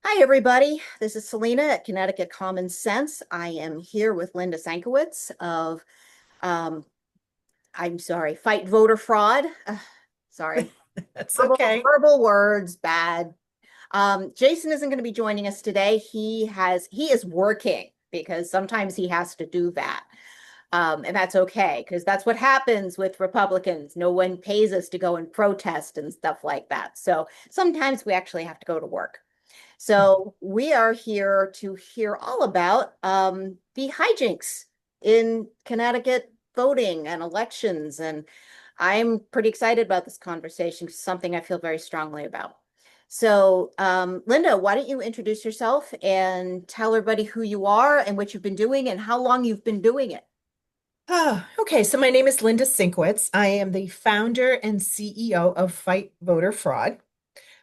Hi, everybody. This is Selena at Connecticut Common Sense. I am here with Linda Szynkowicz of, um, I'm sorry, Fight Voter Fraud. Sorry, That's verbal, okay. verbal words, bad. Jason isn't going to be joining us today. He is working because sometimes he has to do that. And that's okay because that's what happens with Republicans. No one pays us to go and protest and stuff like that. So sometimes we actually have to go to work. So we are here to hear all about the hijinks in Connecticut voting and elections. And I'm pretty excited about this conversation. It's something I feel very strongly about. So, Linda, why don't you introduce yourself and tell everybody who you are and what you've been doing and how long you've been doing it? Okay. So my name is Linda Szynkowicz. I am the founder and CEO of Fight Voter Fraud.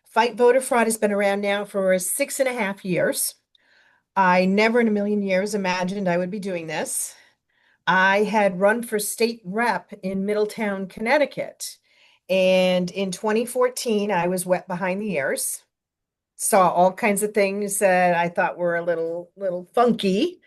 Fight Voter Fraud has been around now for 6.5 years. I never in a million years imagined I would be doing this. I had run for state rep in Middletown, Connecticut. And in 2014, I was wet behind the ears, saw all kinds of things that I thought were a little funky.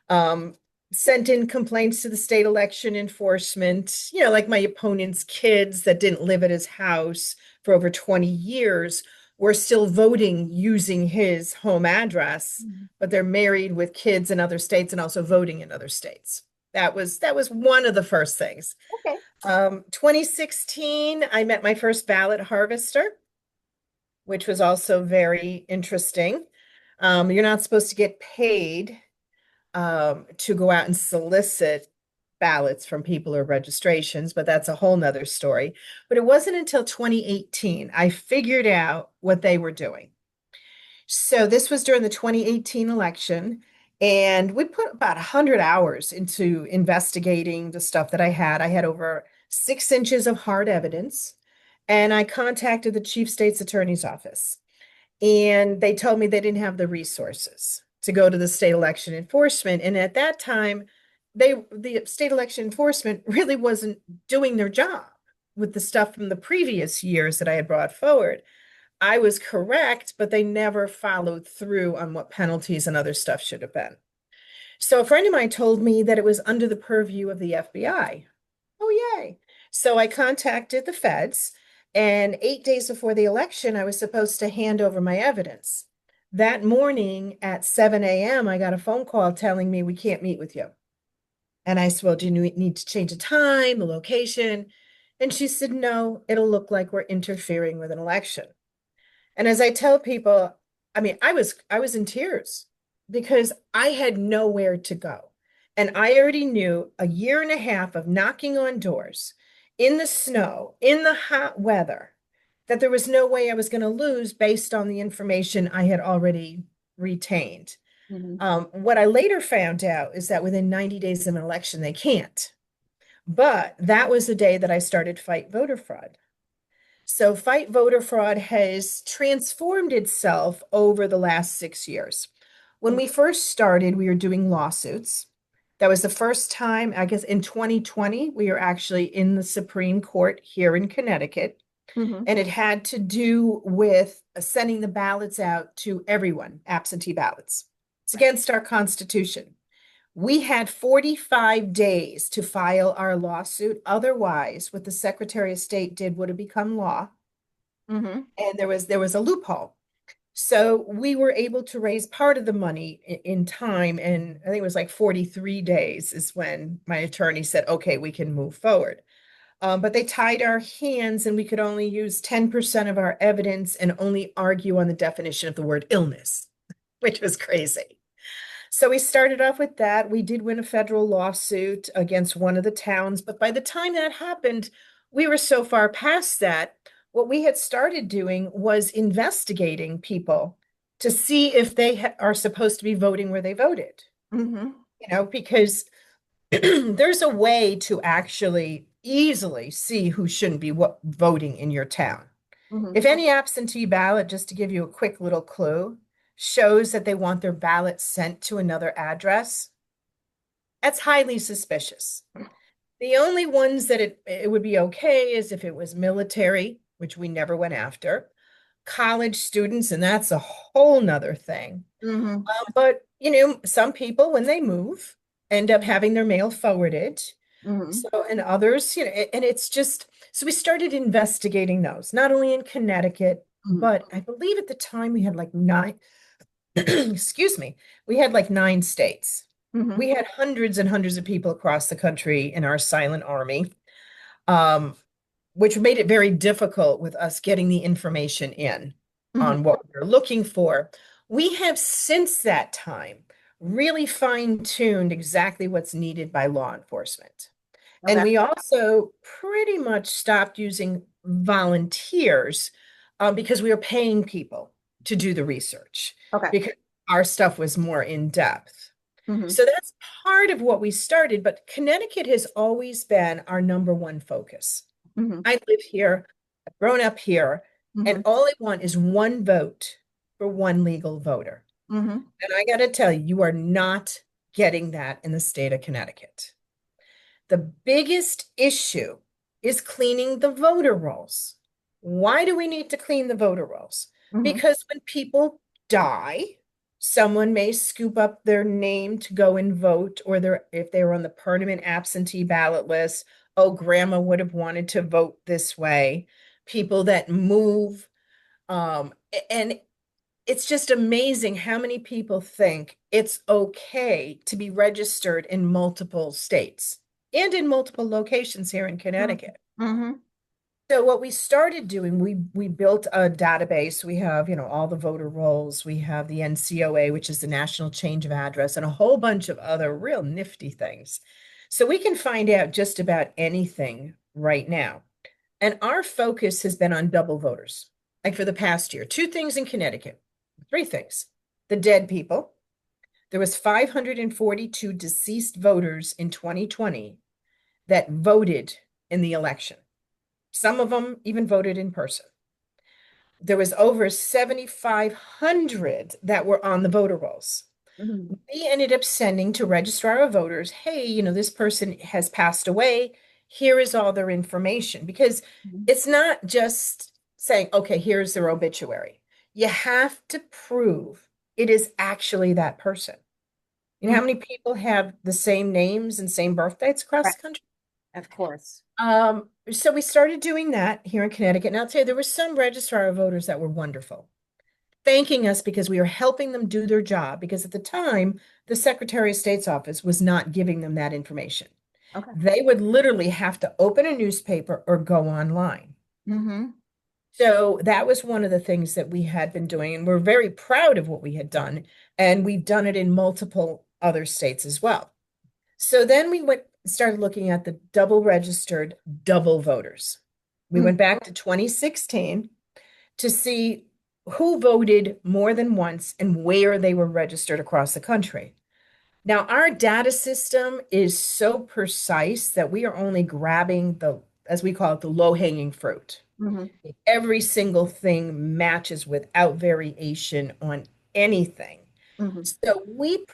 um, Sent in complaints to the state election enforcement, like my opponent's kids that didn't live at his house for over 20 years were still voting using his home address, Mhm. but they're married with kids in other states and also voting in other states. That was one of the first things. Okay. 2016, I met my first ballot harvester, which was also very interesting. You're not supposed to get paid to go out and solicit ballots from people or registrations, but that's a whole nother story. But it wasn't until 2018 I figured out what they were doing. So this was during the 2018 election, and we put about 100 hours into investigating the stuff that I had. I had over 6 inches of hard evidence, and I contacted the chief state's attorney's office, and they told me they didn't have the resources to go to the state election enforcement. And at that time, the state election enforcement really wasn't doing their job with the stuff from the previous years that I had brought forward. I was correct, but they never followed through on what penalties and other stuff should have been. So a friend of mine told me that it was under the purview of the FBI. Oh, yay. So I contacted the feds, and 8 days before the election, I was supposed to hand over my evidence. That morning at 7 a.m., I got a phone call telling me we can't meet with you. And I said, well, do you need to change the time, the location? And she said, no, it'll look like we're interfering with an election. And as I tell people, I mean, I was in tears because I had nowhere to go. And I already knew a year and a half of knocking on doors in the snow, in the hot weather, that there was no way I was going to lose based on the information I had already retained. Mhm. What I later found out is that within 90 days of an election, they can't. But that was the day that I started Fight Voter Fraud. So, Fight Voter Fraud has transformed itself over the last 6 years. When we first started, we were doing lawsuits. That was the first time, I guess, in 2020, we were actually in the Supreme Court here in Connecticut. Mhm. And it had to do with sending the ballots out to everyone, absentee ballots. It's against our Constitution. We had 45 days to file our lawsuit. Otherwise, what the Secretary of State did would have become law, Mhm. and there was a loophole. So we were able to raise part of the money in time, and I think it was like 43 days is when my attorney said, okay, we can move forward. But they tied our hands, and we could only use 10% of our evidence and only argue on the definition of the word illness, which was crazy. So we started off with that. We did win a federal lawsuit against one of the towns, but by the time that happened, we were so far past that. What we had started doing was investigating people to see if they are supposed to be voting where they voted, Mhm. because there's a way to actually easily see who shouldn't be voting in your town. Mhm. If any absentee ballot, just to give you a quick little clue, shows that they want their ballot sent to another address, that's highly suspicious. The only ones that it would be okay is if it was military, which we never went after, college students, and that's a whole nother thing. Mm-hmm. But, some people, when they move, end up having their mail forwarded. Mm-hmm. So, and others, and it's just, so we started investigating those, not only in Connecticut, Mm-hmm. but I believe at the time we had like nine, excuse me, we had like 9 states. Mm-hmm. We had hundreds and hundreds of people across the country in our silent army, um, which made it very difficult with us getting the information in Mm-hmm. on what we were looking for. We have since that time really fine-tuned exactly what's needed by law enforcement. And Okay. we also pretty much stopped using volunteers because we were paying people to do the research Okay. because our stuff was more in depth. Mm-hmm. So that's part of what we started, but Connecticut has always been our number one focus. Mm-hmm. I live here, I've grown up here, Mm-hmm. and all I want is one vote for one legal voter. Mm-hmm. And I got to tell you, you are not getting that in the state of Connecticut. The biggest issue is cleaning the voter rolls. Why do we need to clean the voter rolls? Mm-hmm. Because when people die, someone may scoop up their name to go and vote, or if they were on the permanent absentee ballot list, oh, grandma would have wanted to vote this way. People that move, and it's just amazing how many people think it's okay to be registered in multiple states and in multiple locations here in Connecticut. Mm-hmm. So what we started doing, we built a database. We have, all the voter rolls. We have the NCOA, which is the National Change of Address, and a whole bunch of other real nifty things. So we can find out just about anything right now. And our focus has been on double voters. Like for the past year, two things in Connecticut, three things. The dead people. There was 542 deceased voters in 2020 that voted in the election. Some of them even voted in person. There was over 7,500 that were on the voter rolls. Mm-hmm. We ended up sending to registrar of voters, hey, this person has passed away. Here is all their information. Because it's not just saying, okay, here's their obituary. You have to prove it is actually that person. You know Mm-hmm. how many people have the same names and same birthdates across Right. the country? Of course. So we started doing that here in Connecticut. And I'll tell you, there were some registrar of voters that were wonderful, thanking us because we were helping them do their job. Because at the time, the Secretary of State's office was not giving them that information. Okay. They would literally have to open a newspaper or go online. Mm-hmm. So that was one of the things that we had been doing, and we're very proud of what we had done. And we've done it in multiple other states as well. So then we started looking at the double registered double voters. We Mm-hmm. went back to 2016 to see who voted more than once and where they were registered across the country. Now, our data system is so precise that we are only grabbing as we call it, the low-hanging fruit. Mm-hmm. Every single thing matches without variation on anything. Mm-hmm. So we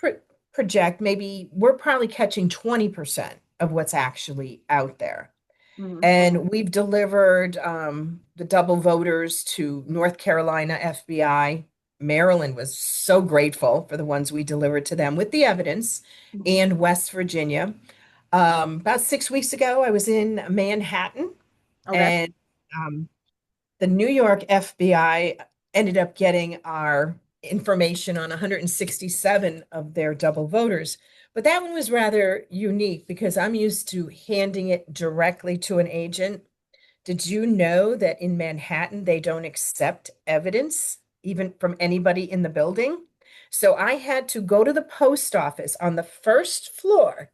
project maybe we're probably catching 20% of what's actually out there. Mm-hmm. And we've delivered the double voters to North Carolina FBI. Maryland was so grateful for the ones we delivered to them with the evidence, and West Virginia. About 6 weeks ago, I was in Manhattan, Okay. and um, the New York FBI ended up getting our information on 167 of their double voters. But that one was rather unique because I'm used to handing it directly to an agent. Did you know that in Manhattan, they don't accept evidence, even from anybody in the building? So I had to go to the post office on the first floor,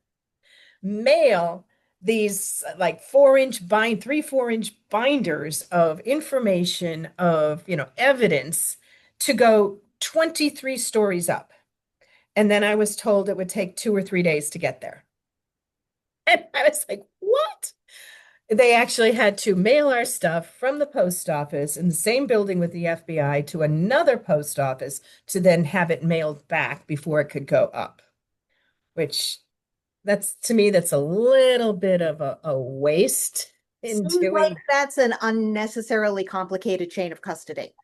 mail these like 4-inch 4-inch binders of information of, evidence to go 23 stories up. And then I was told it would take 2 or 3 days to get there. And I was like, what? They actually had to mail our stuff from the post office in the same building with the FBI to another post office to then have it mailed back before it could go up, which to me, that's a little bit of a waste in Seems like doing. that's an unnecessarily complicated chain of custody.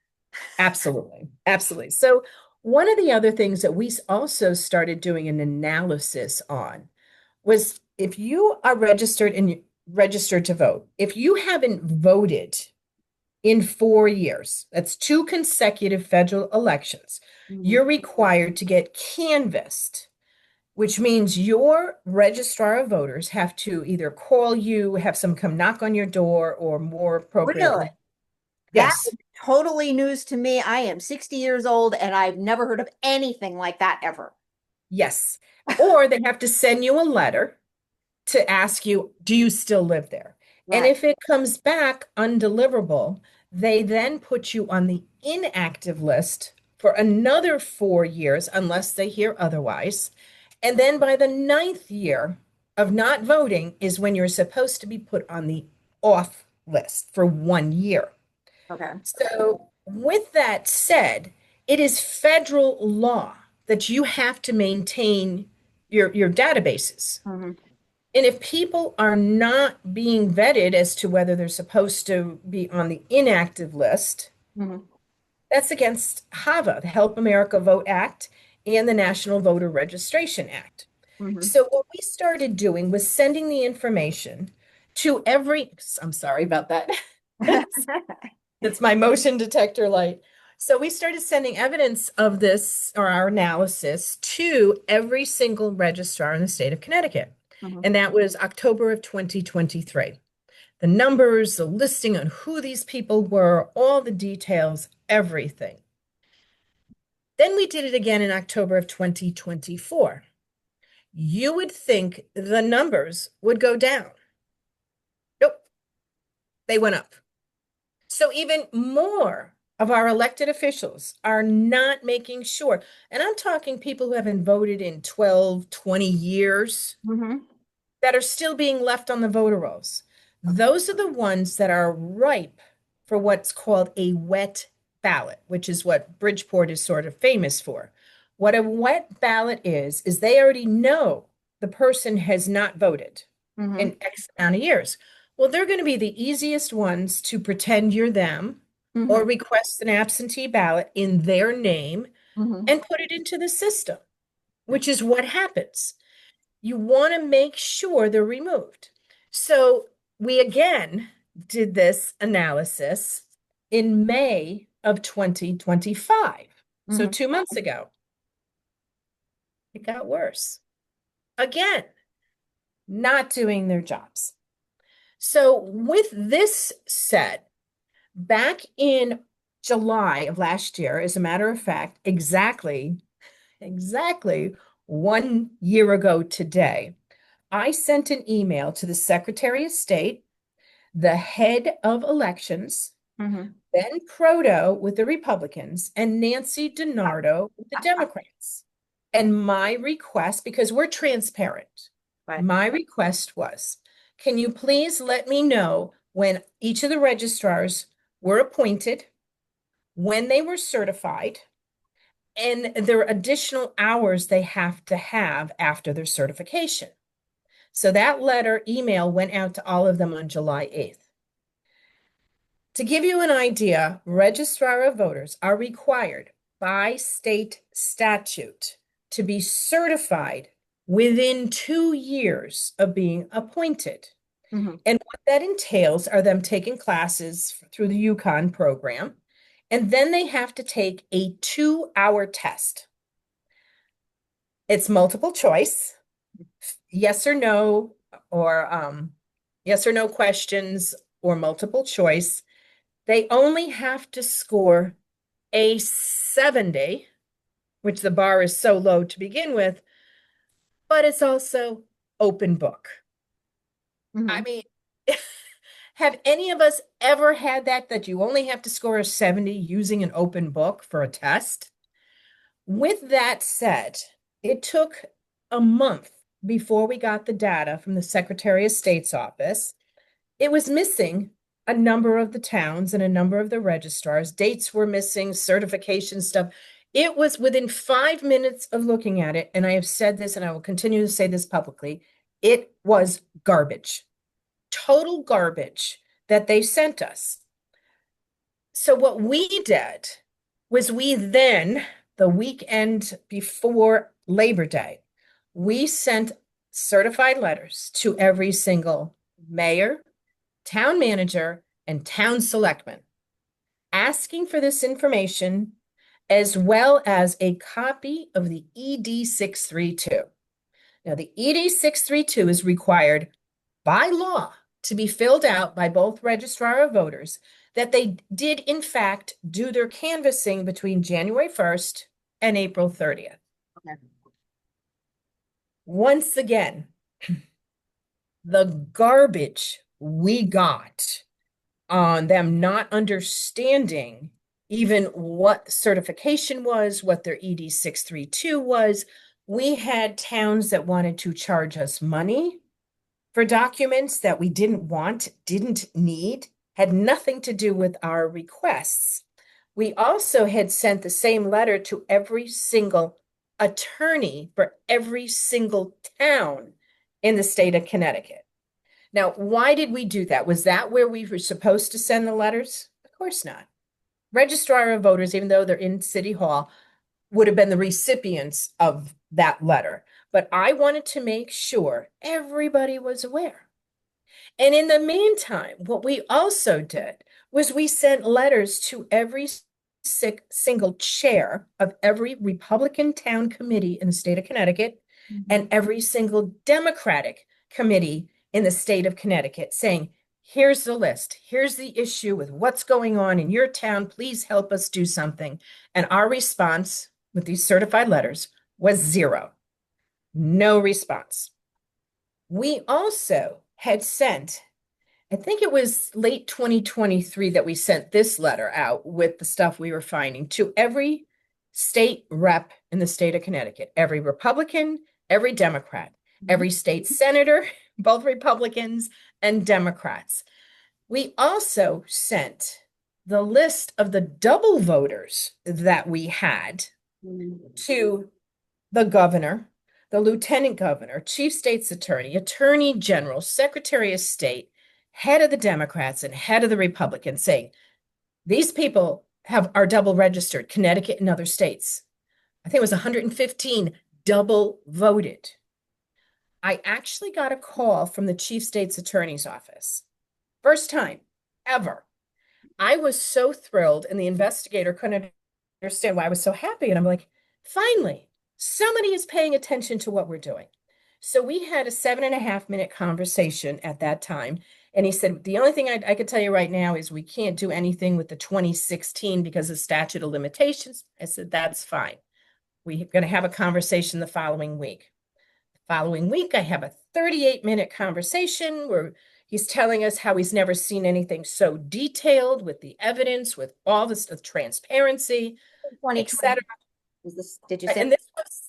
Absolutely. Absolutely. So one of the other things that we also started doing an analysis on was if you are registered to vote, if you haven't voted in 4 years, that's two consecutive federal elections, Mhm. you're required to get canvassed, which means your registrar of voters have to either call you, have some come knock on your door, or more Really? appropriately, That yes, is totally news to me. I am 60 years old and I've never heard of anything like that ever. yes. Or they have to send you a letter to ask you, do you still live there? And Right. if it comes back undeliverable, they then put you on the inactive list for another 4 years, unless they hear otherwise. And then by the ninth year of not voting is when you're supposed to be put on the off list for 1 year. Okay. So, with that said, it is federal law that you have to maintain your databases. Hmm. And if people are not being vetted as to whether they're supposed to be on the inactive list, Hmm. that's against HAVA, the Help America Vote Act, and the National Voter Registration Act. Hmm. So what we started doing was sending the information to every, I'm sorry about that. That's my motion detector light. So we started sending evidence of this or our analysis to every single registrar in the state of Connecticut. Hmm. And that was October of 2023. The numbers, the listing on who these people were, all the details, everything. Then we did it again in October of 2024. You would think the numbers would go down. Nope, they went up. So even more of our elected officials are not making sure. And I'm talking people who haven't voted in 12, 20 years Hmm. that are still being left on the voter rolls. Those are the ones that are ripe for what's called a wet ballot, which is what Bridgeport is sort of famous for. What a wet ballot is they already know the person has not voted Hmm. in X amount of years. Well, they're going to be the easiest ones to pretend you're them Hmm. or request an absentee ballot in their name Hmm. and put it into the system, which is what happens. You want to make sure they're removed. So we again did this analysis in May of 2025. So Hmm. 2 months ago, it got worse. Again, not doing their jobs. So with this said, back in July of last year, as a matter of fact, exactly 1 year ago today, I sent an email to the Secretary of State, the head of elections, Hmm. Ben Proto with the Republicans, and Nancy DiNardo with the Democrats. And my request, because we're transparent, Right. my request was, can you please let me know when each of the registrars were appointed, when they were certified, and their additional hours they have to have after their certification. So that email went out to all of them on July 8th. To give you an idea, registrar of voters are required by state statute to be certified within 2 years of being appointed. Hmm. And what that entails are them taking classes through the UConn program, and then they have to take a 2-hour test. It's multiple choice, yes or no, or yes or no questions, or multiple choice. They only have to score a 70, which the bar is so low to begin with, but it's also open book. I Hmm. mean, have any of us ever had that you only have to score a 70 using an open book for a test? With that said, it took a month before we got the data from the Secretary of State's office. It was missing a number of the towns and a number of the registrars. Dates were missing, certification stuff. It was within 5 minutes of looking at it, and I have said this and I will continue to say this publicly. It was garbage, total garbage that they sent us. So what we did was we then, the weekend before Labor Day, we sent certified letters to every single mayor, town manager, and town selectman asking for this information as well as a copy of the ED 632. Now, the ED 632 is required by law to be filled out by both registrar of voters that they did, in fact, do their canvassing between January 1st and April 30th. Okay. Once again, the garbage we got on them not understanding even what certification was, what their ED 632 was. We had towns that wanted to charge us money for documents that we didn't want, didn't need, had nothing to do with our requests. We also had sent the same letter to every single attorney for every single town in the state of Connecticut. Now, why did we do that? Was that where we were supposed to send the letters? Of course not. Registrar of voters, even though they're in City Hall, would have been the recipients of that letter. But I wanted to make sure everybody was aware. And in the meantime, what we also did was we sent letters to every single chair of every Republican town committee in the state of Connecticut and every single Democratic committee in the state of Connecticut saying, here's the list. Here's the issue with what's going on in your town. Please help us do something. And our response with these certified letters was zero. No response. We also had sent, I think it was late 2023 that we sent this letter out with the stuff we were finding to every state rep in the state of Connecticut, every Republican, every Democrat, every state senator, both Republicans and Democrats. We also sent the list of the double voters that we had to the governor, the lieutenant governor, chief state's attorney, attorney general, secretary of state, head of the Democrats and head of the Republicans, saying these people are double registered, Connecticut and other states. I think it was 115 double voted. I actually got a call from the chief state's attorney's office. First time ever. I was so thrilled, and the investigator couldn't understand why I was so happy. And I'm like, finally, somebody is paying attention to what we're doing. So we had a 7.5-minute conversation at that time. And he said, the only thing I could tell you right now is we can't do anything with the 2016 because of statute of limitations. I said, that's fine. We're going to have a conversation the following week. The following week, I have a 38-minute conversation where he's telling us how he's never seen anything so detailed with the evidence, with all this transparency, etc. Did you say? And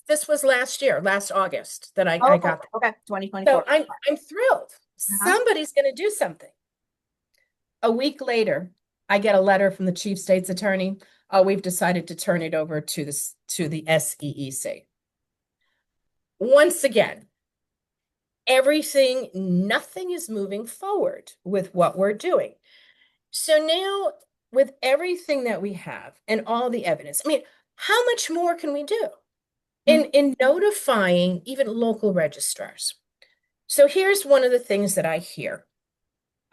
this was last year, last August, that I got that. Okay, 2024. So I'm thrilled. Somebody's going to do something. A week later, I get a letter from the chief state's attorney. Oh, we've decided to turn it over to the SEEC. Once again, nothing is moving forward with what we're doing. So now, with everything that we have and all the evidence, I mean, how much more can we do in notifying even local registrars? So here's one of the things that I hear.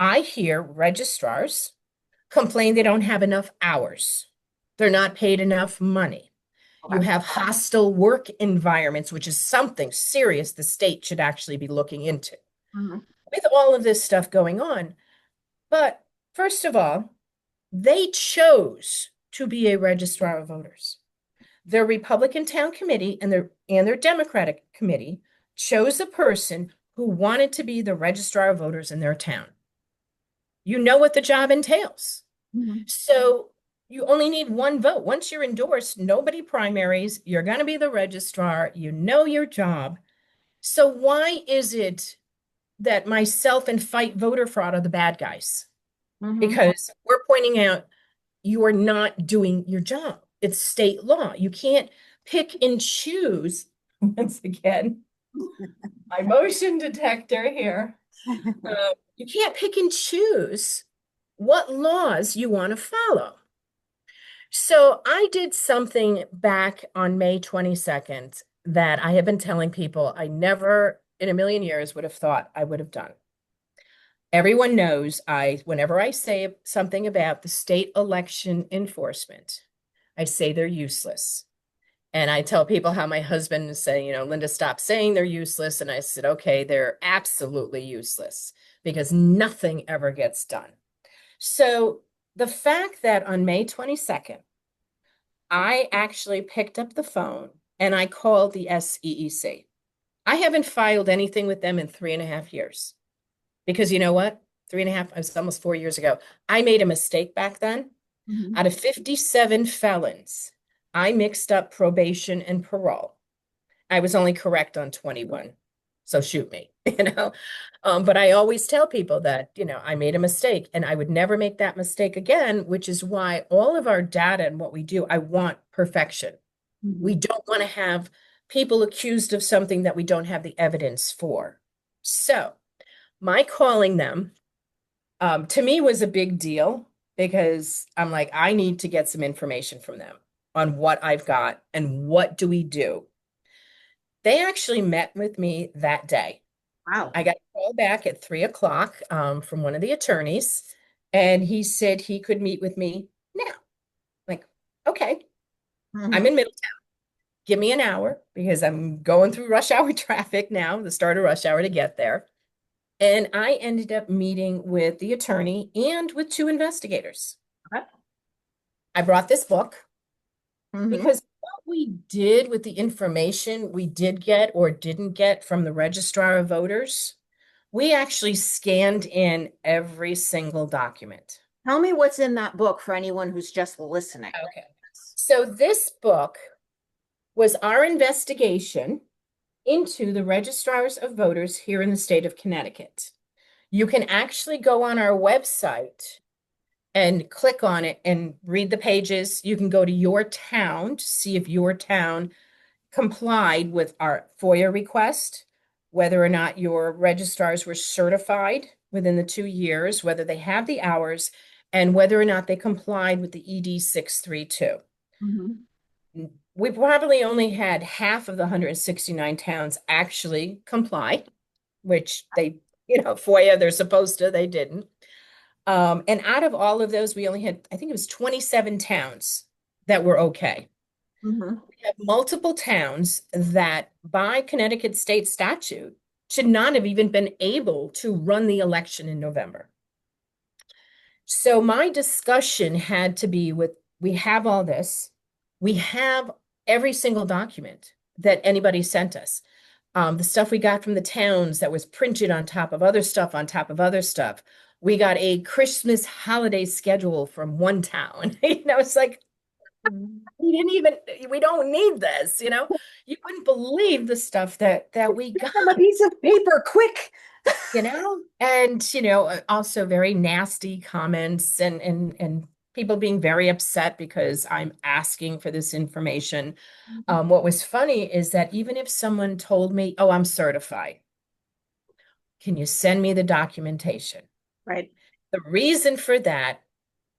I hear registrars complain they don't have enough hours. They're not paid enough money. You have hostile work environments, which is something serious the state should actually be looking into with all of this stuff going on. But first of all, they chose to be a registrar of voters. Their Republican town committee and their Democratic committee chose a person who wanted to be the registrar of voters in their town. You know what the job entails. So you only need one vote. Once you're endorsed, nobody primaries. You're going to be the registrar. You know your job. So why is it that myself and Fight Voter Fraud are the bad guys? Because we're pointing out you are not doing your job. It's state law. You can't pick and choose. Once again, my motion detector here. You can't pick and choose what laws you want to follow. So I did something back on May 22nd that I have been telling people I never in a million years would have thought I would have done. Everyone knows whenever I say something about the state election enforcement, I say they're useless. And I tell people how my husband is saying, Linda, stop saying they're useless. And I said, okay, they're absolutely useless because nothing ever gets done. So the fact that on May 22nd, I actually picked up the phone and I called the SEEC. I haven't filed anything with them in 3.5 years because you know what? 3.5, it was almost 4 years ago. I made a mistake back then. Mhm. Out of 57 felons, I mixed up probation and parole. I was only correct on 21. So shoot me, you know. But I always tell people that, I made a mistake and I would never make that mistake again, which is why all of our data and what we do, I want perfection. We Mhm. don't want to have people accused of something that we don't have the evidence for. So my calling them, to me was a big deal because I'm like, I need to get some information from them on what I've got and what do we do. They actually met with me that day. Wow. I got a call back at 3 o'clock from one of the attorneys, and he said he could meet with me now. Like, okay, I'm Mhm. in Middletown. Give me an hour because I'm going through rush hour traffic now, the start of rush hour to get there. And I ended up meeting with the attorney and with two investigators. Okay. I brought this book Mhm. because what we did with the information we did get or didn't get from the registrar of voters, we actually scanned in every single document. Tell me what's in that book for anyone who's just listening. Okay. So this book was our investigation into the registrars of voters here in the state of Connecticut. You can actually go on our website and click on it and read the pages. You can go to your town to see if your town complied with our FOIA request, whether or not your registrars were certified within the 2 years, whether they have the hours, and whether or not they complied with the ED 632. Mhm. We probably only had half of the 169 towns actually comply, which they, FOIA, they're supposed to, they didn't. And out of all of those, we only had, I think it was 27 towns that were okay. Mhm. We have multiple towns that, by Connecticut state statute, should not have even been able to run the election in November. So my discussion had to be with, we have all this, we have every single document that anybody sent us. The stuff we got from the towns that was printed on top of other stuff on top of other stuff. We got a Christmas holiday schedule from one town. It's like, Mhm. we don't need this. You wouldn't believe the stuff that we got, Give them a piece of paper, quick. and also very nasty comments and people being very upset because I'm asking for this information. What was funny is that even if someone told me, oh, I'm certified, can you send me the documentation? Right. The reason for that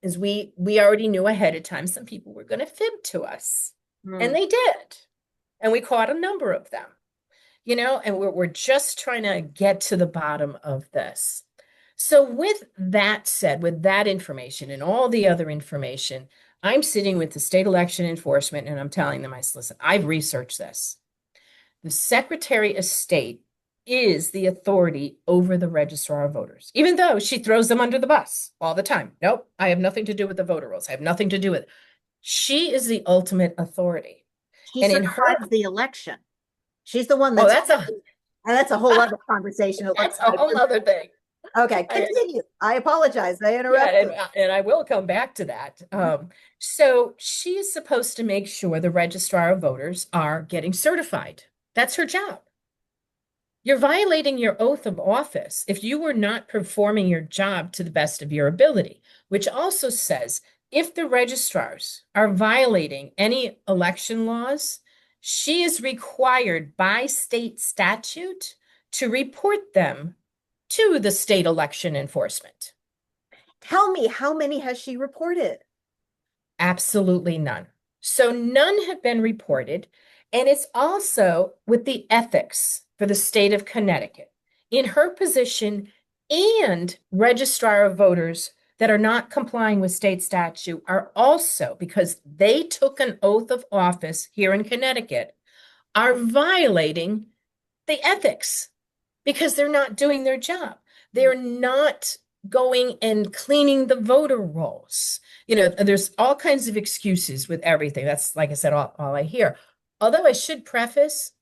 is we already knew ahead of time some people were going to fib to us, and Mm. they did, and we caught a number of them. And we're just trying to get to the bottom of this. So with that said, with that information and all the other information, I'm sitting with the state election enforcement and I'm telling them, I said, listen, I've researched this. The Secretary of State is the authority over the registrar of voters, even though she throws them under the bus all the time. Nope, I have nothing to do with the voter rolls. I have nothing to do with it. She is the ultimate authority. She And in her, certifies the election. She's the one oh, that's, and that's a whole other conversation. It looks that's a like. whole nother thing. Okay, I, continue. I apologize. I yeah, interrupted. and I will come back to that. So she is supposed to make sure the registrar of voters are getting certified. That's her job. You're violating your oath of office if you were not performing your job to the best of your ability, which also says if the registrars are violating any election laws, she is required by state statute to report them to the state election enforcement. Tell me, how many has she reported? Absolutely none. So none have been reported. And it's also with the ethics for the state of Connecticut. In her position and registrar of voters that are not complying with state statute are also, because they took an oath of office here in Connecticut, are violating the ethics because they're not doing their job. They're not going and cleaning the voter rolls. There's all kinds of excuses with everything. That's, like I said, all I hear. Although I should preface,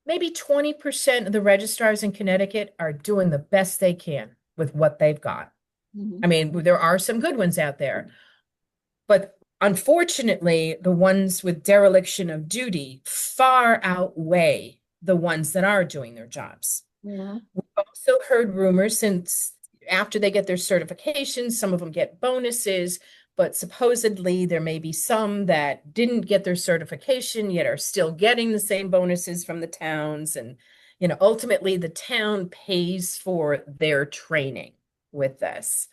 maybe 20% of the registrars in Connecticut are doing the best they can with what they've got. Mhm. I mean, there are some good ones out there, but unfortunately, the ones with dereliction of duty far outweigh the ones that are doing their jobs. Mhm. We've also heard rumors since after they get their certifications, some of them get bonuses, but supposedly there may be some that didn't get their certification yet are still getting the same bonuses from the towns. And, ultimately the town pays for their training with this.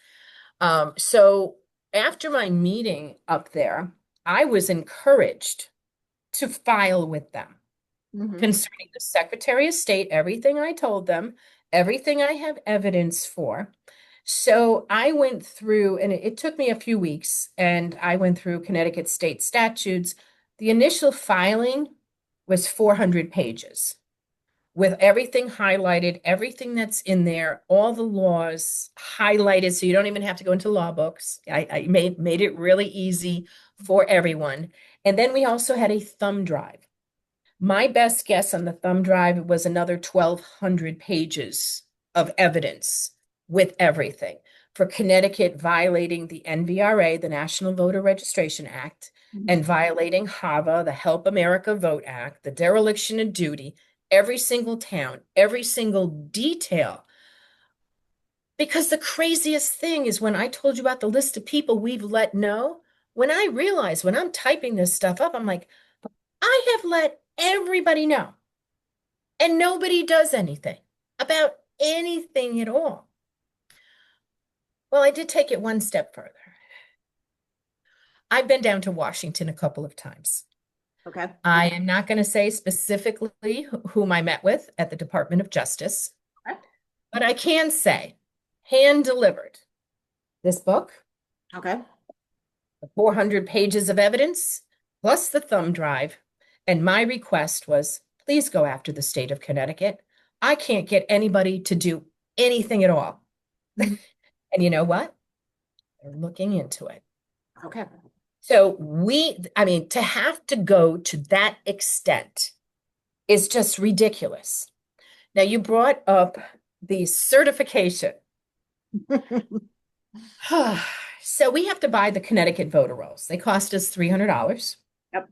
So after my meeting up there, I was encouraged to file with them Mhm. concerning the Secretary of State, everything I told them, everything I have evidence for. So I went through, and it took me a few weeks, and I went through Connecticut state statutes. The initial filing was 400 pages with everything highlighted, everything that's in there, all the laws highlighted, so you don't even have to go into law books. I made it really easy for everyone. And then we also had a thumb drive. My best guess on the thumb drive was another 1,200 pages of evidence with everything for Connecticut violating the NVRA, the National Voter Registration Act, Mhm. and violating HAVA, the Help America Vote Act, the dereliction of duty, every single town, every single detail. Because the craziest thing is when I told you about the list of people we've let know, when I realize when I'm typing this stuff up, I'm like, I have let everybody know. And nobody does anything about anything at all. Well, I did take it one step further. I've been down to Washington a couple of times. Okay. I am not going to say specifically whom I met with at the Department of Justice, Okay. but I can say hand delivered this book, Okay. the 400 pages of evidence, plus the thumb drive. And my request was, please go after the state of Connecticut. I can't get anybody to do anything at all. Mhm. And you know what? They're looking into it. Okay. So I mean, to have to go to that extent is just ridiculous. Now, you brought up the certification. So we have to buy the Connecticut voter rolls. They cost us $300. Yep.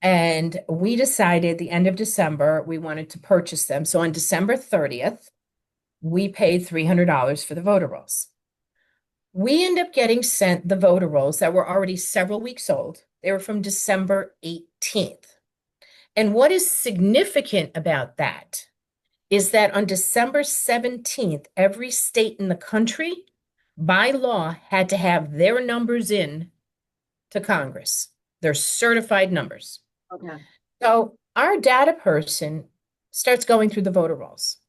And we decided the end of December we wanted to purchase them. So on December 30th, we paid $300 for the voter rolls. We end up getting sent the voter rolls that were already several weeks old. They were from December 18th. And what is significant about that is that on December 17th, every state in the country, by law, had to have their numbers in to Congress, their certified numbers. Okay. So our data person starts going through the voter rolls.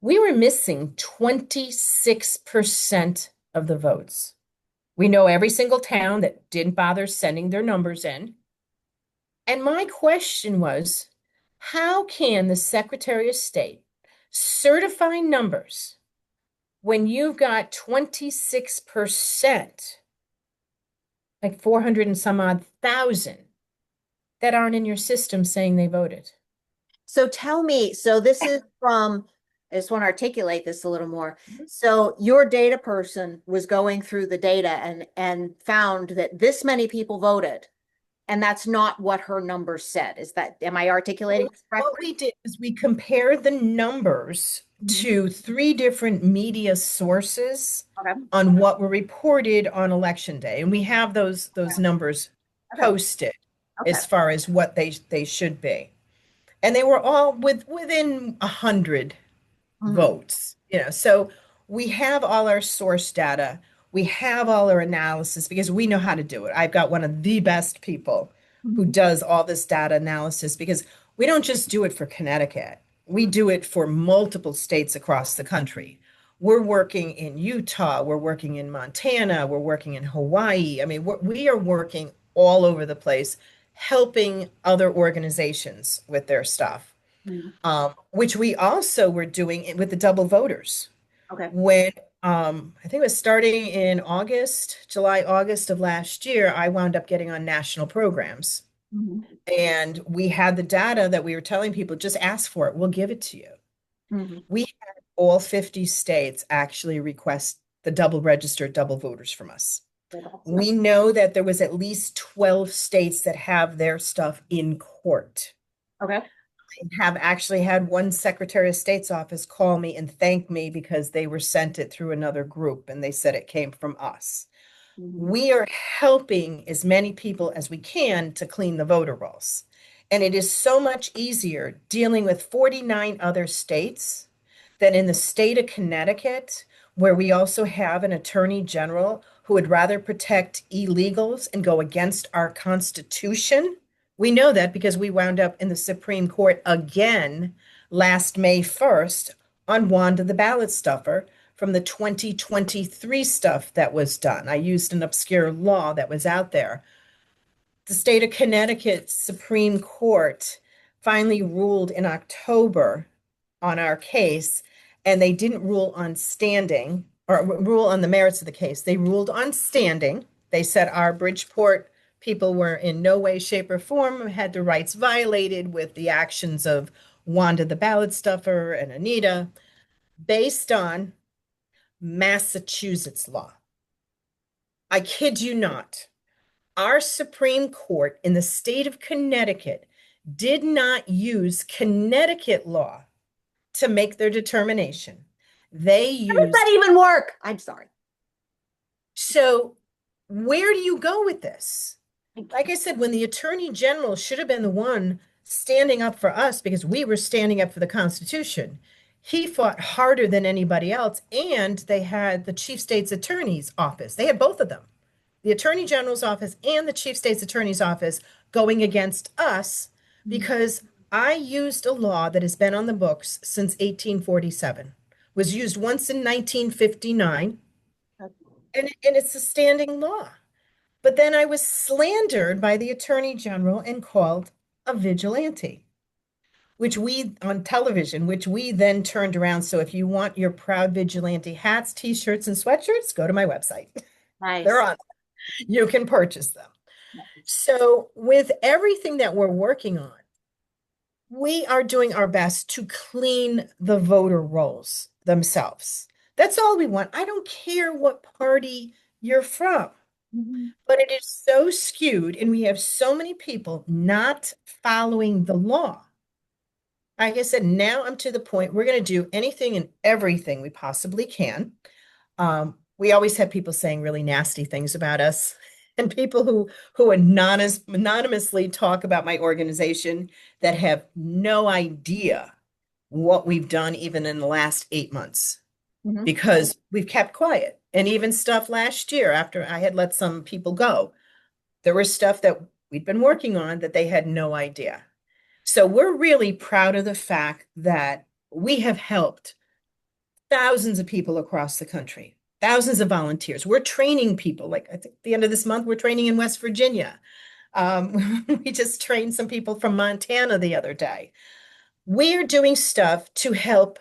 We were missing 26% of the votes. We know every single town that didn't bother sending their numbers in. And my question was, how can the Secretary of State certify numbers when you've got 26%, like 400 and some odd thousand, that aren't in your system saying they voted? So tell me, so this is from, I just want to articulate this a little more. So your data person was going through the data and found that this many people voted, and that's not what her numbers said. Is that, am I articulating this What correctly? we did is we compared the numbers Mhm. to three different media sources Okay. on what were reported on election day. And we have those numbers Okay. posted Okay. as far as what they should be. And they were all within 100 Mhm. votes. So we have all our source data. We have all our analysis because we know how to do it. I've got one of the best people who Mhm. does all this data analysis because we don't just do it for Connecticut. We do it for multiple states across the country. We're working in Utah, we're working in Montana, we're working in Hawaii. I mean, we are working all over the place, helping other organizations with their stuff, Mhm. which we also were doing with the double voters Okay. when I think it was starting in August, July, August of last year, I wound up getting on national programs. Mhm. And we had the data that we were telling people, just ask for it, we'll give it to you. Mhm. We had all 50 states actually request the double registered double voters from us. That's awesome. We know that there was at least 12 states that have their stuff in court. Okay. Have actually had one Secretary of State's office call me and thank me because they were sent it through another group and they said it came from us. Mhm. We are helping as many people as we can to clean the voter rolls. And it is so much easier dealing with 49 other states than in the state of Connecticut, where we also have an attorney general who would rather protect illegals and go against our Constitution. We know that because we wound up in the Supreme Court again last May 1st on Wanda the ballot stuffer from the 2023 stuff that was done. I used an obscure law that was out there. The state of Connecticut Supreme Court finally ruled in October on our case, and they didn't rule on standing or rule on the merits of the case. They ruled on standing. They said our Bridgeport people were in no way, shape, or form had their rights violated with the actions of Wanda the ballot stuffer and Anita based on Massachusetts law. I kid you not. Our Supreme Court in the state of Connecticut did not use Connecticut law to make their determination. They How does that used, even work? I'm sorry. so where do you go with this? Thank Like you. I said, when the Attorney General should have been the one standing up for us because we were standing up for the Constitution, he fought harder than anybody else. And they had the Chief State's Attorney's office, they had both of them, the Attorney General's office and the Chief State's Attorney's office going against us Mhm. because I used a law that has been on the books since 1847, was used once in 1959, and it's a standing law. But then I was slandered by the Attorney General and called a vigilante, which we on television, which we then turned around. So if you want your proud vigilante hats, t-shirts, and sweatshirts, go to my website. They're Nice. on. You can purchase them. Nice. So with everything that we're working on, we are doing our best to clean the voter rolls themselves. That's all we want. I don't care what party you're from. Mhm. But it is so skewed, and we have so many people not following the law. Like I said, now I'm to the point we're going to do anything and everything we possibly can. We always have people saying really nasty things about us, and people who anonymously talk about my organization that have no idea what we've done even in the last 8 months Mhm. because we've kept quiet. And even stuff last year after I had let some people go, there was stuff that we'd been working on that they had no idea. So we're really proud of the fact that we have helped thousands of people across the country, thousands of volunteers. We're training people. Like I think at the end of this month, we're training in West Virginia. We just trained some people from Montana the other day. We're doing stuff to help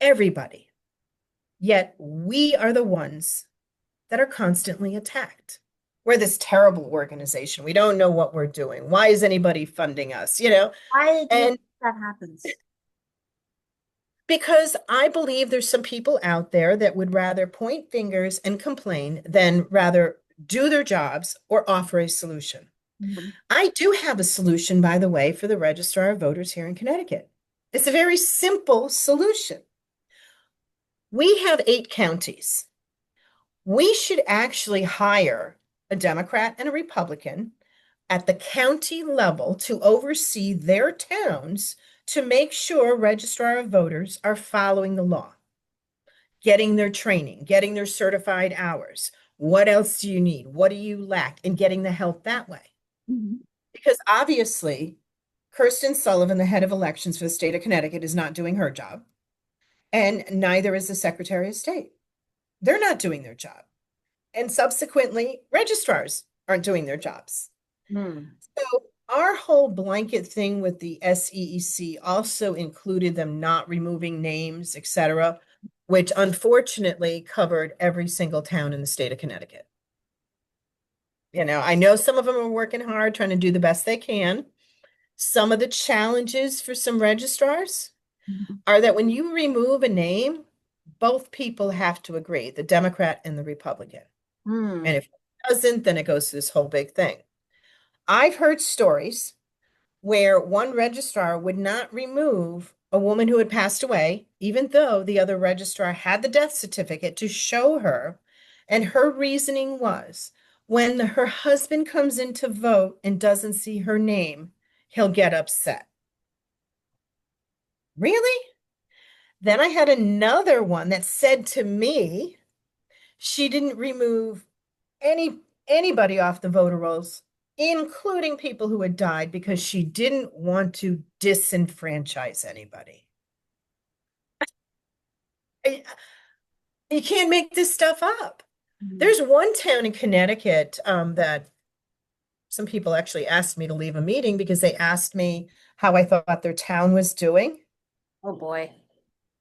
everybody, yet we are the ones that are constantly attacked. We're this terrible organization. We don't know what we're doing. Why is anybody funding us? Why do you And think that happens? because I believe there's some people out there that would rather point fingers and complain than rather do their jobs or offer a solution. Mhm. I do have a solution, by the way, for the registrar of voters here in Connecticut. It's a very simple solution. We have 8 counties. We should actually hire a Democrat and a Republican at the county level to oversee their towns to make sure registrar of voters are following the law. getting their training, getting their certified hours. What else do you need? What do you lack? And getting the help that way. Mhm. Because obviously, Kirsten Sullivan, the head of elections for the state of Connecticut, is not doing her job, and neither is the Secretary of State. They're not doing their job. And subsequently, registrars aren't doing their jobs. Mm. So our whole blanket thing with the SEEC also included them not removing names, etc., which unfortunately covered every single town in the state of Connecticut. I know some of them are working hard, trying to do the best they can. Some of the challenges for some registrars Mhm. are that when you remove a name, both people have to agree, the Democrat and the Republican. And Mm. if it doesn't, then it goes to this whole big thing. I've heard stories where one registrar would not remove a woman who had passed away, even though the other registrar had the death certificate to show her. And her reasoning was when her husband comes in to vote and doesn't see her name, he'll get upset. Really? Then I had another one that said to me she didn't remove anybody off the voter rolls, including people who had died, because she didn't want to disenfranchise anybody. I- You can't make this stuff up. Mhm. There's one town in Connecticut that some people actually asked me to leave a meeting because they asked me how I thought their town was doing. Oh boy.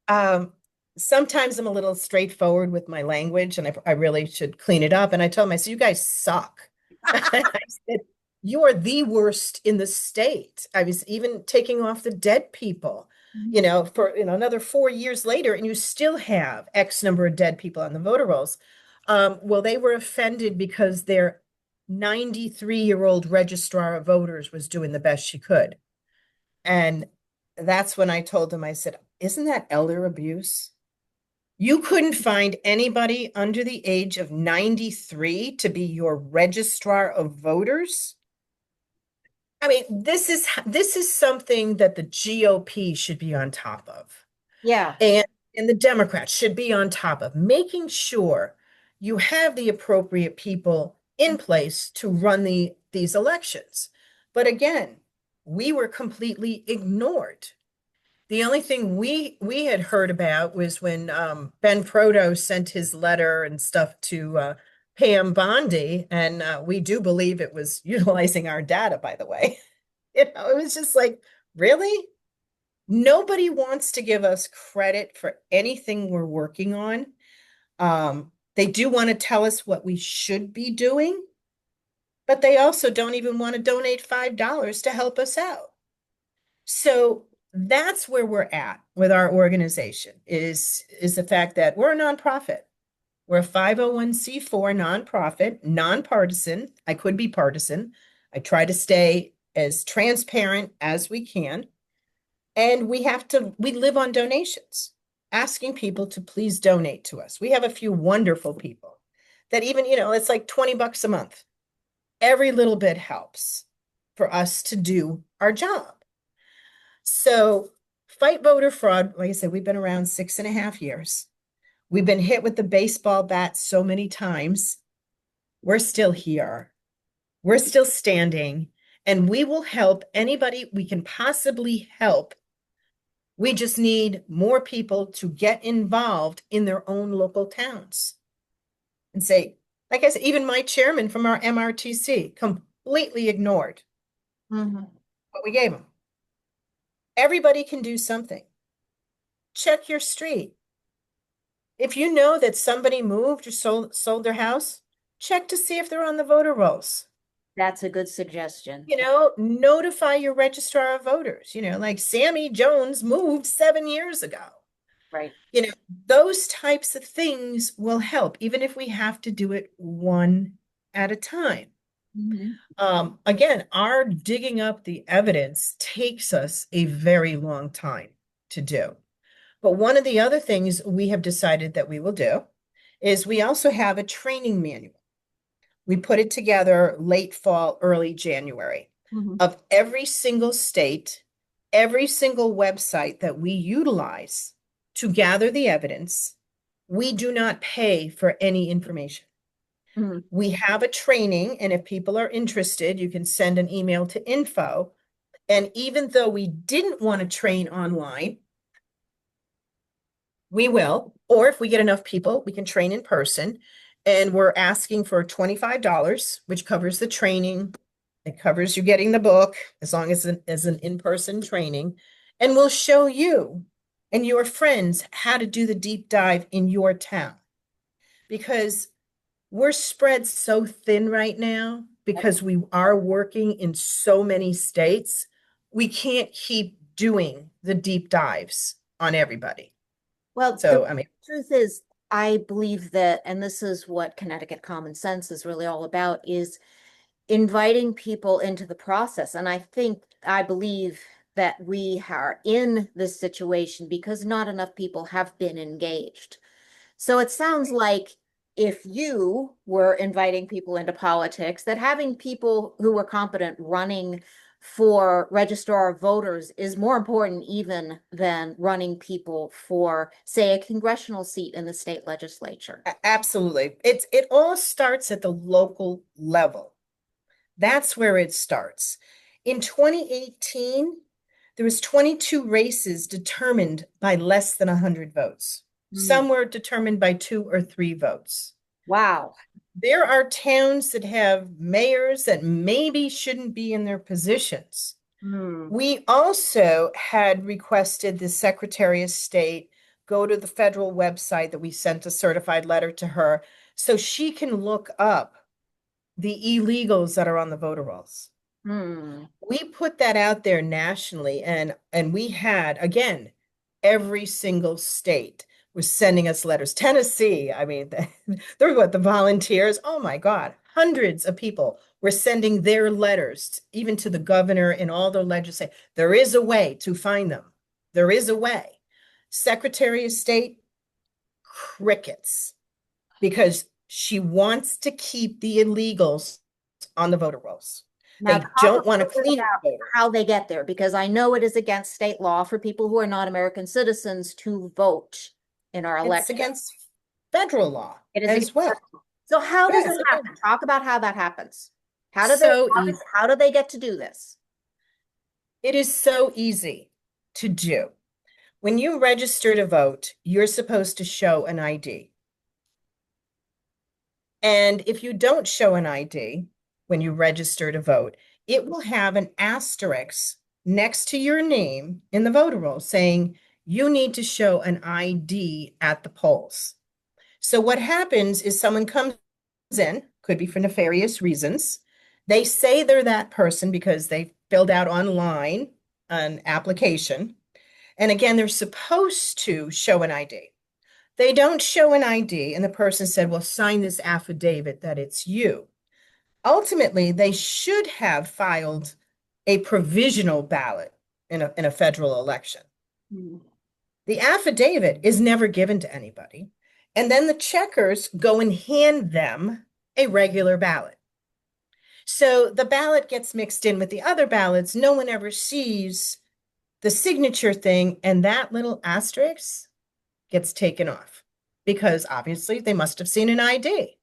Um, Sometimes I'm a little straightforward with my language and I really should clean it up. And I told them, I said, you guys suck. I said, you are the worst in the state. I was even taking off the dead people, Mhm. for another 4 years later, and you still have X number of dead people on the voter rolls. Well, they were offended because their 93-year-old registrar of voters was doing the best she could. And that's when I told them, I said, isn't that elder abuse? You couldn't find anybody under the age of 93 to be your registrar of voters? I mean, this is something that the GOP should be on top of. Yeah. And and the Democrats should be on top of making sure you have the appropriate people in place to run these elections. But again, we were completely ignored. The only thing we had heard about was when Ben Proto sent his letter and stuff to Pam Bondi, and we do believe it was utilizing our data, by the way. It was just like, really? Nobody wants to give us credit for anything we're working on. They do want to tell us what we should be doing, but they also don't even want to donate $5 to help us out. So that's where we're at with our organization is the fact that we're a nonprofit. We're a 501(c)(4) nonprofit, nonpartisan. I could be partisan. I try to stay as transparent as we can. And we live on donations, asking people to please donate to us. We have a few wonderful people that even, it's like $20 a month. Every little bit helps for us to do our job. So, fight voter fraud, like I said, we've been around 6.5 years. We've been hit with the baseball bat so many times. We're still here. We're still standing, and we will help anybody we can possibly help. We just need more people to get involved in their own local towns and say, like I said, even my chairman from our MRTC completely ignored Mhm. what we gave him. Everybody can do something. Check your street. If you know that somebody moved or sold their house, check to see if they're on the voter rolls. That's a good suggestion. Notify your registrar of voters. Like Sammy Jones moved 7 years ago. Right. You know, those types of things will help, even if we have to do it one at a time. Mhm. Again, our digging up the evidence takes us a very long time to do. But one of the other things we have decided that we will do is we also have a training manual. We put it together late fall, early January Mhm. of every single state, every single website that we utilize to gather the evidence, We do not pay for any information. Mm. We have a training, and if people are interested, you can send an email to info. And even though we didn't want to train online, we will. Or if we get enough people, we can train in person. And we're asking for $25, which covers the training. It covers you getting the book as long as an in-person training. And we'll show you and your friends how to do the deep dive in your town. Because we're spread so thin right now because we are working in so many states. We can't keep doing the deep dives on everybody. Well, the So, I mean, truth is, I believe that, and this is what Connecticut Common Sense is really all about, is inviting people into the process. And I believe that we are in this situation because not enough people have been engaged. So it sounds like if you were inviting people into politics, that having people who are competent running for registrar of voters is more important even than running people for, say, a congressional seat in the state legislature. absolutely. It all starts at the local level. That's where it starts. In 2018, there was 22 races determined by less than 100 votes. Mm. Some were determined by 2 or 3 votes. Wow. There are towns that have mayors that maybe shouldn't be in their positions. Mm. We also had requested the Secretary of State go to the federal website that we sent a certified letter to her so she can look up the illegals that are on the voter rolls. Mm. We put that out there nationally, and we had, again, every single state was sending us letters. Tennessee, I mean, they're what, the volunteers? Oh my God, hundreds of people were sending their letters, even to the governor and all the legislators. There is a way to find them. There is a way. Secretary of State, crickets, because she wants to keep the illegals on the voter rolls. Now, They talk don't a want to little bit clean about voters. how they get there, because I know it is against state law for people who are not American citizens to vote in our It's election. against federal law It is as against well. federal. So how does Yes, it happen? Talk about how that happens. so easy. How do they get to do this? It is so easy to do. When you register to vote, you're supposed to show an ID. And if you don't show an ID when you register to vote, it will have an asterisk next to your name in the voter roll saying you need to show an ID at the polls. So what happens is someone comes in, could be for nefarious reasons. They say they're that person because they filled out online an application. And again, they're supposed to show an ID. They don't show an ID, and the person said, well, sign this affidavit that it's you. Ultimately, they should have filed a provisional ballot in a federal election. Hmm. The affidavit is never given to anybody. And then the checkers go and hand them a regular ballot. So the ballot gets mixed in with the other ballots. No one ever sees the signature thing, and that little asterisk gets taken off because obviously they must have seen an ID,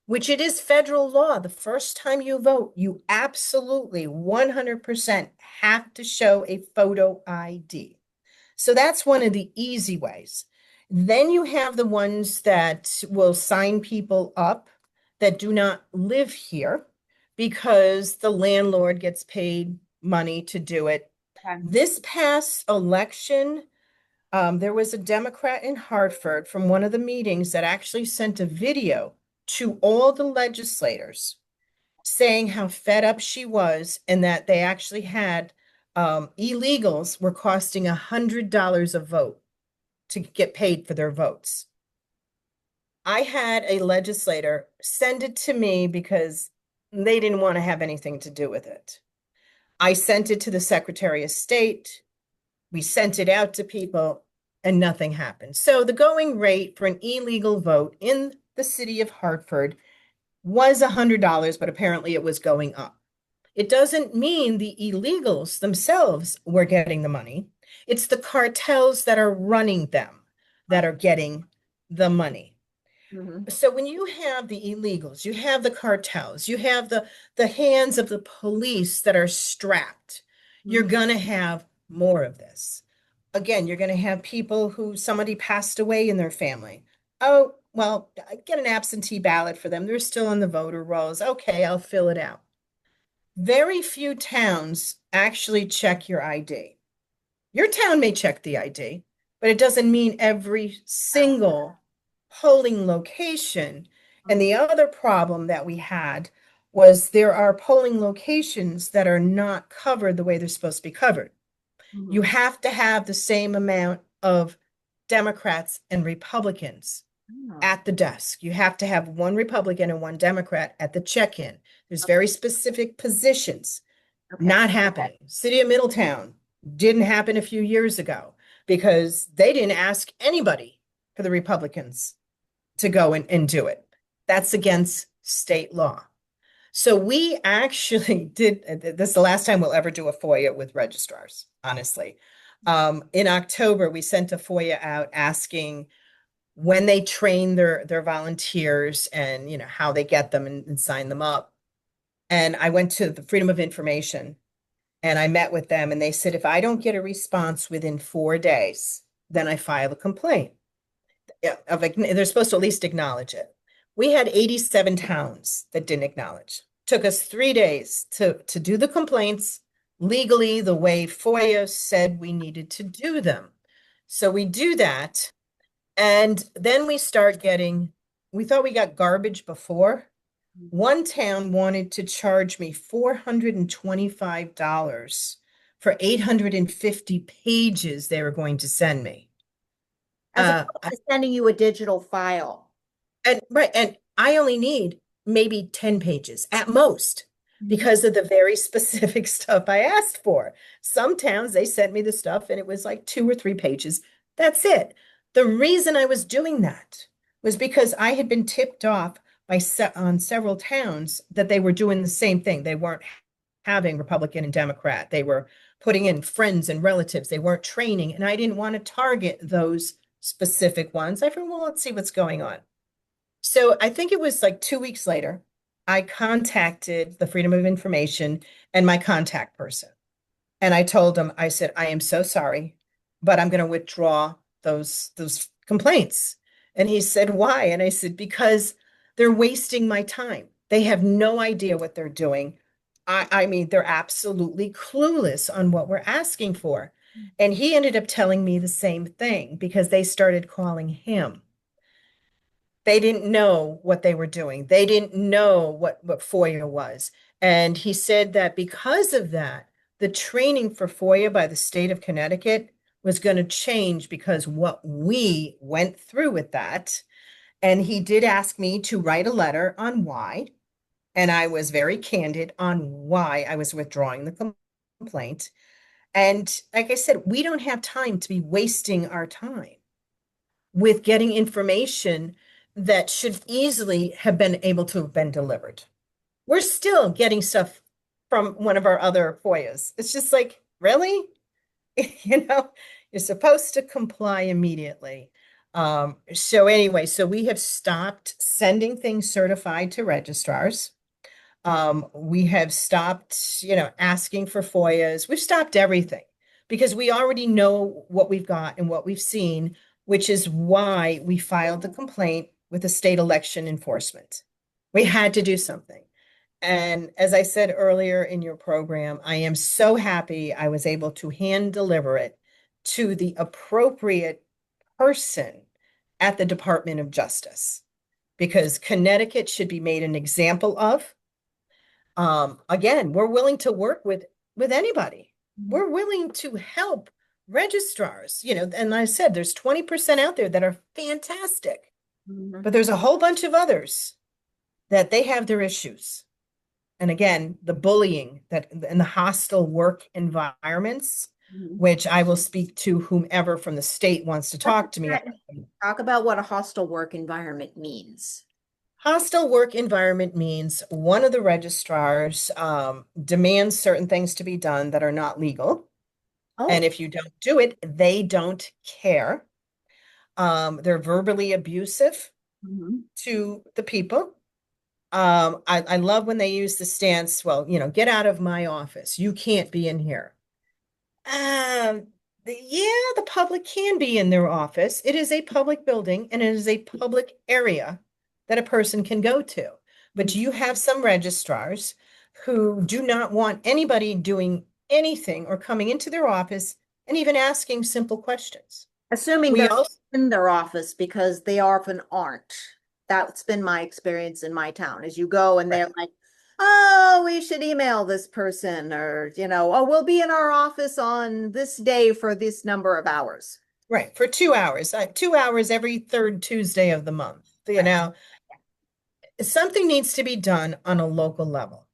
which it is federal law. The first time you vote, you absolutely 100% have to show a photo ID. So that's one of the easy ways. Then you have the ones that will sign people up that do not live here because the landlord gets paid money to do it. Okay. This past election, there was a Democrat in Hartford from one of the meetings that actually sent a video to all the legislators saying how fed up she was and that they actually had illegals were costing $100 a vote to get paid for their votes. I had a legislator send it to me because they didn't want to have anything to do with it. I sent it to the Secretary of State. We sent it out to people and nothing happened. So the going rate for an illegal vote in the city of Hartford was $100, but apparently it was going up. It doesn't mean the illegals themselves were getting the money. It's the cartels that are running them that are getting the money. Mhm. So when you have the illegals, you have the cartels, you have the hands of the police that are strapped, you're Mhm. going to have more of this. Again, you're going to have people who somebody passed away in their family. Oh, well, I get an absentee ballot for them. They're still on the voter rolls. Okay, I'll fill it out. Very few towns actually check your ID. Your town may check the ID, but it doesn't mean every single polling location. And Mhm. the other problem that we had was there are polling locations that are not covered the way they're supposed to be covered. You Mhm. have to have the same amount of Democrats and Republicans Oh, at the desk. You have to have one Republican and one Democrat at the check-in. There's okay. very specific positions. Okay. Not happening. City of Middletown didn't happen a few years ago because they didn't ask anybody for the Republicans to go and do it. That's against state law. So we actually did, this is the last time we'll ever do a FOIA with registrars, honestly. In October, we sent a FOIA out asking when they train their volunteers and how they get them and sign them up. And I went to the Freedom of Information and I met with them and they said, if I don't get a response within 4 days, then I file a complaint. Yeah, they're supposed to at least acknowledge it. We had 87 towns that didn't acknowledge. Took us 3 days to do the complaints legally the way FOIA said we needed to do them. So we do that. And then we start getting, we thought we got garbage before. One town wanted to charge me $425 for 850 pages they were going to send me. As opposed to sending you a digital file. And right, and I only need maybe 10 pages at most Mhm. because of the very specific stuff I asked for. Some towns, they sent me the stuff and it was like 2 or 3 pages. That's it. The reason I was doing that was because I had been tipped off on several towns that they were doing the same thing. They weren't having Republican and Democrat. They were putting in friends and relatives. They weren't training, and I didn't want to target those specific ones. I thought, well, let's see what's going on. So I think it was like 2 weeks later, I contacted the Freedom of Information and my contact person. And I told them, I said, I am so sorry, but I'm going to withdraw those complaints. And he said, why? And I said, because they're wasting my time. They have no idea what they're doing. I mean, they're absolutely clueless on what we're asking for. And he ended up telling me the same thing because they started calling him. They didn't know what they were doing. They didn't know what FOIA was. And he said that because of that, the training for FOIA by the state of Connecticut was going to change because what we went through with that. And he did ask me to write a letter on why. And I was very candid on why I was withdrawing the complaint. And like I said, we don't have time to be wasting our time with getting information that should easily have been able to have been delivered. We're still getting stuff from one of our other FOIAs. It's just like, really? You know, you're supposed to comply immediately. So anyway, so we have stopped sending things certified to registrars. We have stopped, asking for FOIAs. We've stopped everything because we already know what we've got and what we've seen, which is why we filed the complaint with the state election enforcement. We had to do something. And as I said earlier in your program, I am so happy I was able to hand deliver it to the appropriate person at the Department of Justice because Connecticut should be made an example of. Again, we're willing to work with anybody. Mhm. We're willing to help registrars, and I said there's 20% out there that are fantastic, Mhm. but there's a whole bunch of others that they have their issues. And again, the bullying that and the hostile work environments, Mhm. which I will speak to whomever from the state wants to What talk does to me. that- Talk about what a hostile work environment means. Hostile work environment means one of the registrars demands certain things to be done that are not legal. And Oh. if you don't do it, they don't care. They're verbally abusive Mhm. to the people. I love when they use the stance, well, get out of my office. You can't be in here. Um, yeah, the public can be in their office. It is a public building and it is a public area that a person can go to. But Mhm. you have some registrars who do not want anybody doing anything or coming into their office and even asking simple questions. Assuming We they're also, in their office because they often aren't. That's been my experience in my town. As you go and right, they're like, oh, we should email this person, or, oh, we'll be in our office on this day for this number of hours. right, for 2 hours, 2 hours every third Tuesday of the month. Right. Something needs to be done on a local level.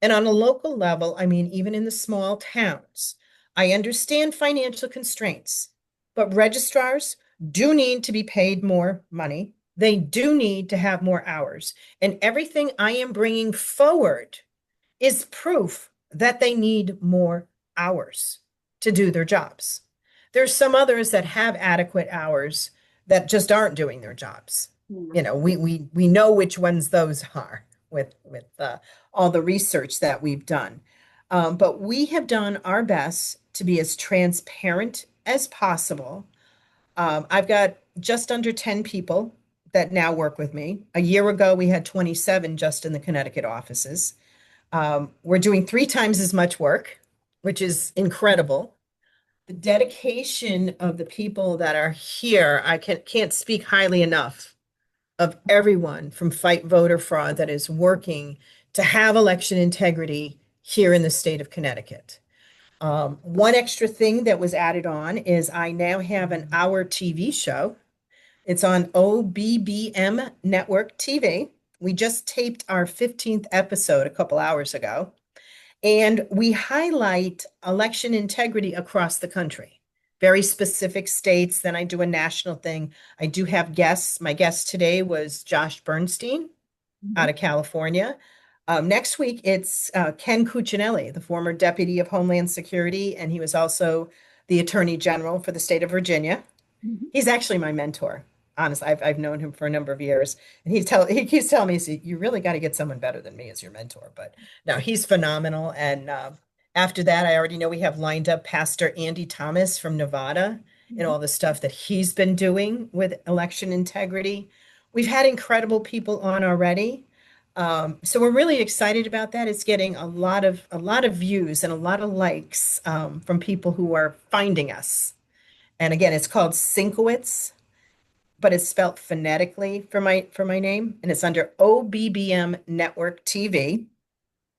And on a local level, I mean, even in the small towns, I understand financial constraints, but registrars do need to be paid more money. They do need to have more hours. And everything I am bringing forward is proof that they need more hours to do their jobs. There's some others that have adequate hours that just aren't doing their jobs. Mhm. We know which ones those are with all the research that we've done. But we have done our best to be as transparent as possible. I've got just under 10 people that now work with me. A year ago, we had 27 just in the Connecticut offices. We're doing 3 times as much work, which is incredible. The dedication of the people that are here, I can't speak highly enough of everyone from Fight Voter Fraud that is working to have election integrity here in the state of Connecticut. One extra thing that was added on is I now have an hour TV show. It's on OBBM Network TV. We just taped our 15th episode a couple hours ago. And we highlight election integrity across the country, very specific states. Then I do a national thing. I do have guests. My guest today was Josh Bernstein Mhm. out of California. Next week, it's Ken Cuccinelli, the former deputy of Homeland Security, and he was also the attorney general for the state of Virginia. Mhm. He's actually my mentor. Honestly, I've known him for a number of years, and he keeps telling me, "See, you really got to get someone better than me as your mentor." But no, he's phenomenal. And after that, I already know we have lined up Pastor Andy Thomas from Nevada and Mhm. all the stuff that he's been doing with election integrity. We've had incredible people on already. So we're really excited about that. It's getting a lot of views and a lot of likes from people who are finding us. And again, it's called Sinkowitz, but it's spelled phonetically for my name, and it's under OBBM Network TV.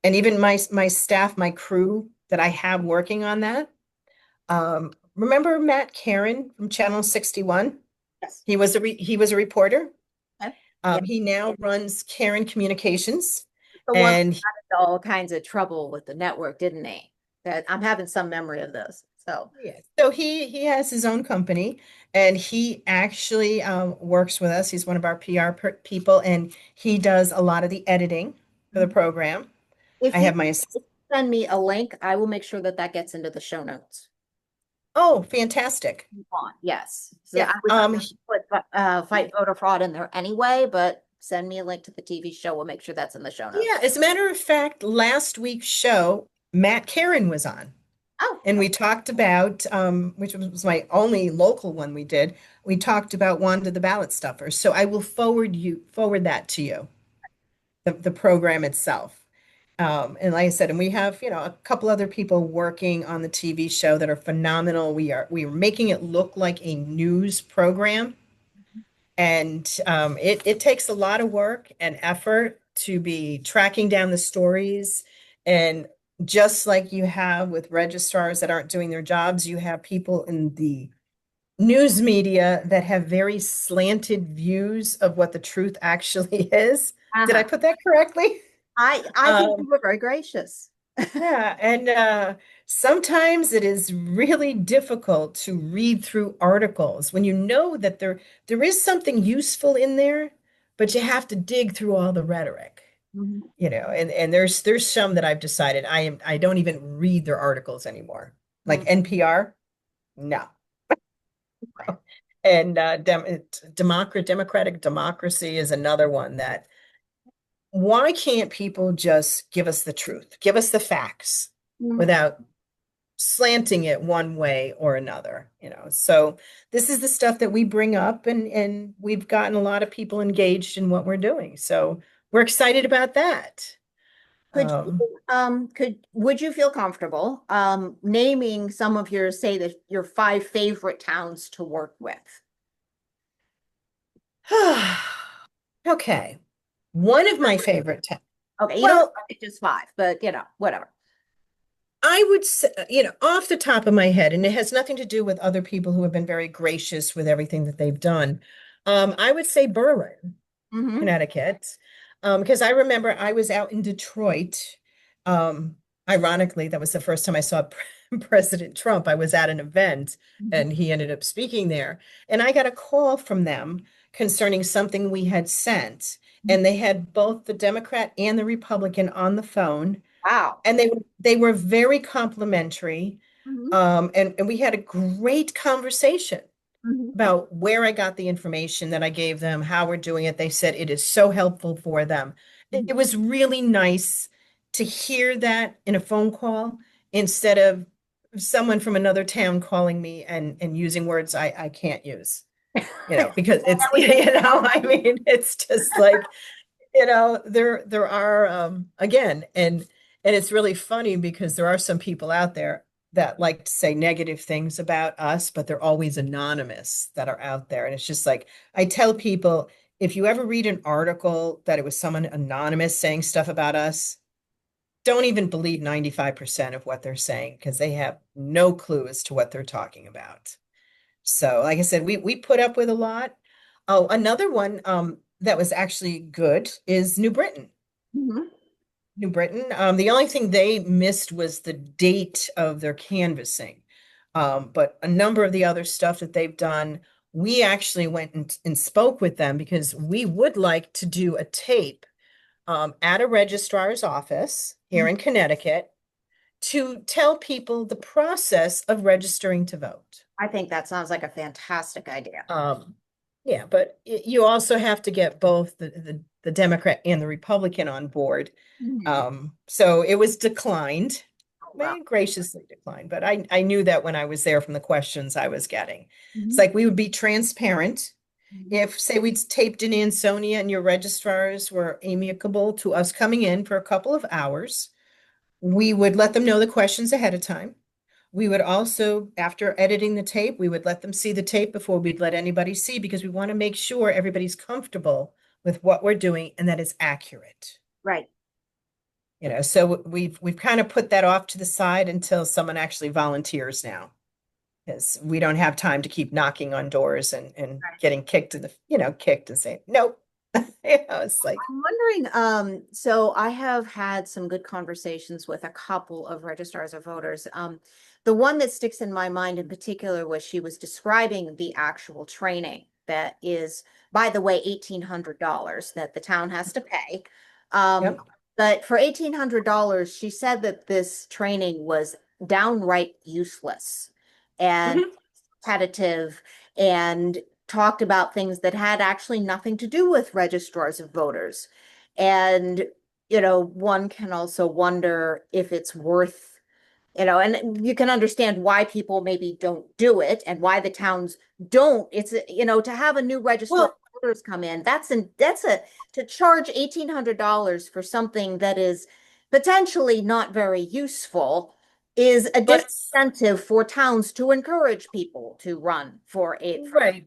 And even my staff, my crew that I have working on that. Remember Matt Caron from Channel 61? Yes. He was a reporter. Okay. Yeah. He now runs Caron Communications, The one that and got into all kinds of trouble with the network, didn't he? That I'm having some memory of this. So, yeah, so he has his own company, and he actually works with us. He's one of our people, and he does a lot of the editing for the mhm. program. I If you have my assistant. send me a link, I will make sure that that gets into the show notes. Oh, fantastic. On. Yes. So Yeah. I was going to put fight voter fraud in there anyway, but send me a link to the TV show. We'll make sure that's in the show notes. Yeah, as a matter of fact, last week's show, Matt Caron was on. Oh, And we talked about, which was my only local one we did. We talked about Wanda the Ballot Stuffer. So I will forward that to you, the program itself. And like I said, and we have, a couple other people working on the TV show that are phenomenal. We are making it look like a news program. And it takes a lot of work and effort to be tracking down the stories. And just like you have with registrars that aren't doing their jobs, you have people in the news media that have very slanted views of what the truth actually is. Did I uh-huh. put that correctly? I think you Um, were very gracious. yeah, and sometimes it is really difficult to read through articles when you know that there is something useful in there, but you have to dig through all the rhetoric, Mhm. and there's some that I've decided I don't even read their articles anymore. Like Mhm. NPR, no. And democratic democracy is another one that why can't people just give us the truth, give us the facts Mhm. without slanting it one way or another, you know? So this is the stuff that we bring up and we've gotten a lot of people engaged in what we're doing. So we're excited about that. Um, Would you feel comfortable naming some of your, say that your five favorite towns to work with? okay. One of my favorite towns. Okay, you don't have Well, to pick just five, but whatever. I would say, off the top of my head, and it has nothing to do with other people who have been very gracious with everything that they've done. I would say Berlin, Hmm. Connecticut, because I remember I was out in Detroit. Um, Ironically, that was the first time I saw President Trump. I was at an event and he ended up speaking there. And I got a call from them concerning something we had sent. And they had both the Democrat and the Republican on the phone Wow. and they were very complimentary. Hmm. And we had a great conversation Hmm. about where I got the information that I gave them, how we're doing it. They said it is so helpful for them. It was really nice to hear that in a phone call instead of someone from another town calling me and using words I can't use, because it's, I mean, it's just like, there are again, and it's really funny because there are some people out there that like to say negative things about us, but they're always anonymous that are out there. And it's just like I tell people, if you ever read an article that it was someone anonymous saying stuff about us, don't even believe 95% of what they're saying because they have no clue as to what they're talking about. So, like I said, we put up with a lot. Oh, another one that was actually good is New Britain. Hmm. New Britain. The only thing they missed was the date of their canvassing. But a number of the other stuff that they've done, we actually went and spoke with them because we would like to do a tape at a registrar's office here in Connecticut to tell people the process of registering to vote. I think that sounds like a fantastic idea. Um, yeah, but you also have to get both the Democrat and the Republican on board. Mhm. So it was declined, Oh, wow. very graciously declined, but I knew that when I was there from the questions I was getting. It's Mhm. like we would be transparent. Mhm. If, say, we'd taped in Ansonia and your registrars were amiable to us coming in for a couple of hours, we would let them know the questions ahead of time. We would also, after editing the tape, we would let them see the tape before we'd let anybody see because we want to make sure everybody's comfortable with what we're doing and that it's accurate. Right. So we've kind of put that off to the side until someone actually volunteers now, because we don't have time to keep knocking on doors and Right. getting kicked and saying, nope. It's like, I'm wondering, so I have had some good conversations with a couple of registrars of voters. The one that sticks in my mind in particular was she was describing the actual training that is, by the way, $1,800 that the town has to pay. Um, yep. but for $1,800, she said that this training was downright useless and Mhm. repetitive and talked about things that had actually nothing to do with registrars of voters. And, one can also wonder if it's worth, and you can understand why people maybe don't do it and why the towns don't. It's, to have a new registrar of Well, voters come in, to charge $1,800 for something that is potentially not very useful is a but disincentive for towns to encourage people to run for. right.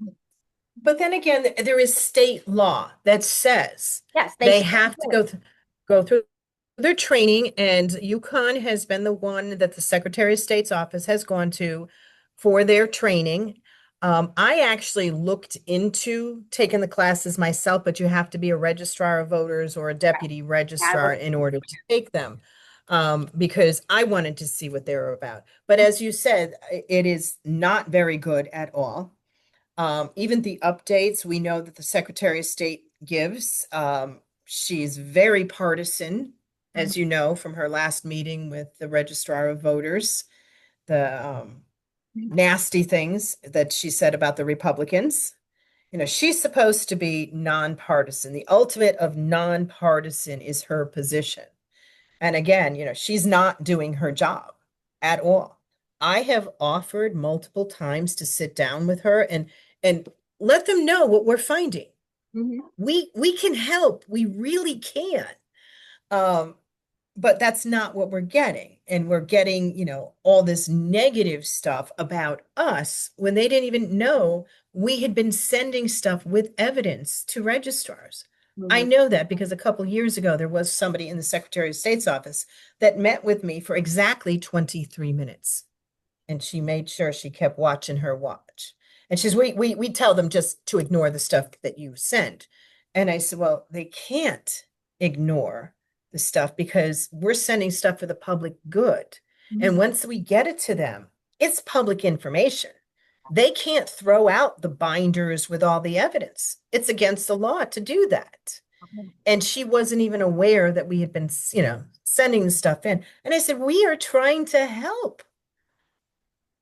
But then again, there is state law that says Yes, they they should have to do it. go through their training, and Yukon has been the one that the Secretary of State's office has gone to for their training. I actually looked into taking the classes myself, but you have to be a registrar of voters or a deputy Yeah, registrar in order to take them, because I wanted to see what they were about. But as you said, it is not very good at all. Even the updates we know that the Secretary of State gives, she's very partisan, Mhm. as you know from her last meeting with the Registrar of Voters. The nasty things that she said about the Republicans. She's supposed to be nonpartisan. The ultimate of nonpartisan is her position. And again, she's not doing her job at all. I have offered multiple times to sit down with her and let them know what we're finding. Mhm. We can help. We really can. Um, but that's not what we're getting. And we're getting, all this negative stuff about us when they didn't even know we had been sending stuff with evidence to registrars. I Mhm. know that because a couple years ago, there was somebody in the Secretary of State's office that met with me for exactly 23 minutes. And she made sure she kept watching her watch. And she's, we tell them just to ignore the stuff that you send. And I said, well, they can't ignore the stuff because we're sending stuff for the public good. And Mhm. once we get it to them, it's public information. They can't throw out the binders with all the evidence. It's against the law to do that. And she wasn't even aware that we had been, sending the stuff in. And I said, we are trying to help.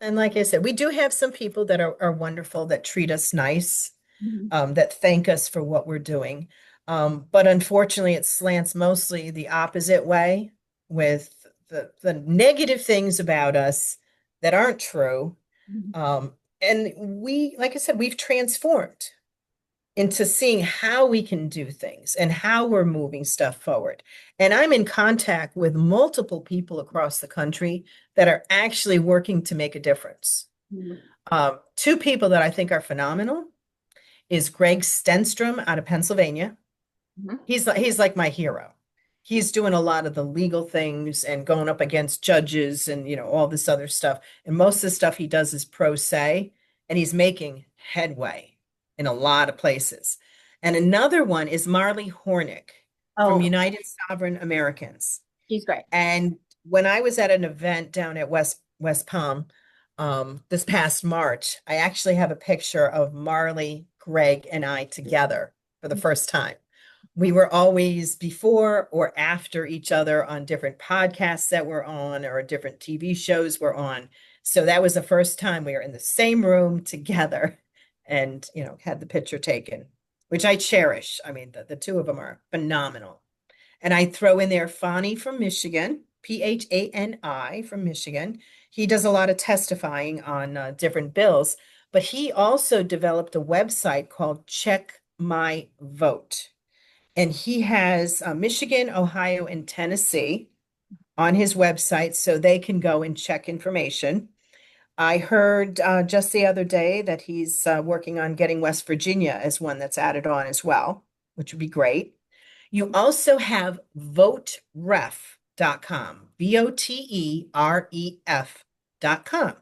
And like I said, we do have some people that are wonderful, that treat us nice, Mhm. that thank us for what we're doing. But unfortunately, it slants mostly the opposite way with the negative things about us that aren't true. Mhm. Um, and we, like I said, we've transformed into seeing how we can do things and how we're moving stuff forward. And I'm in contact with multiple people across the country that are actually working to make a difference. Mhm. Two people that I think are phenomenal is Greg Stenstrom out of Pennsylvania. Mhm. He's like my hero. He's doing a lot of the legal things and going up against judges and all this other stuff. And most of the stuff he does is pro se, and he's making headway in a lot of places. And another one is Marley Hornick from Oh, United Sovereign Americans. she's great. And when I was at an event down at West Palm this past March, I actually have a picture of Marley, Greg, and I together for the first time. We were always before or after each other on different podcasts that we're on or different TV shows we're on. So that was the first time we were in the same room together and, had the picture taken, which I cherish. I mean, the two of them are phenomenal. And I throw in there Fani from Michigan, Phani from Michigan. He does a lot of testifying on different bills, but he also developed a website called Check My Vote. And he has Michigan, Ohio, and Tennessee on his website so they can go and check information. I heard just the other day that he's working on getting West Virginia as one that's added on as well, which would be great. You also have voteref.com, voteref.com.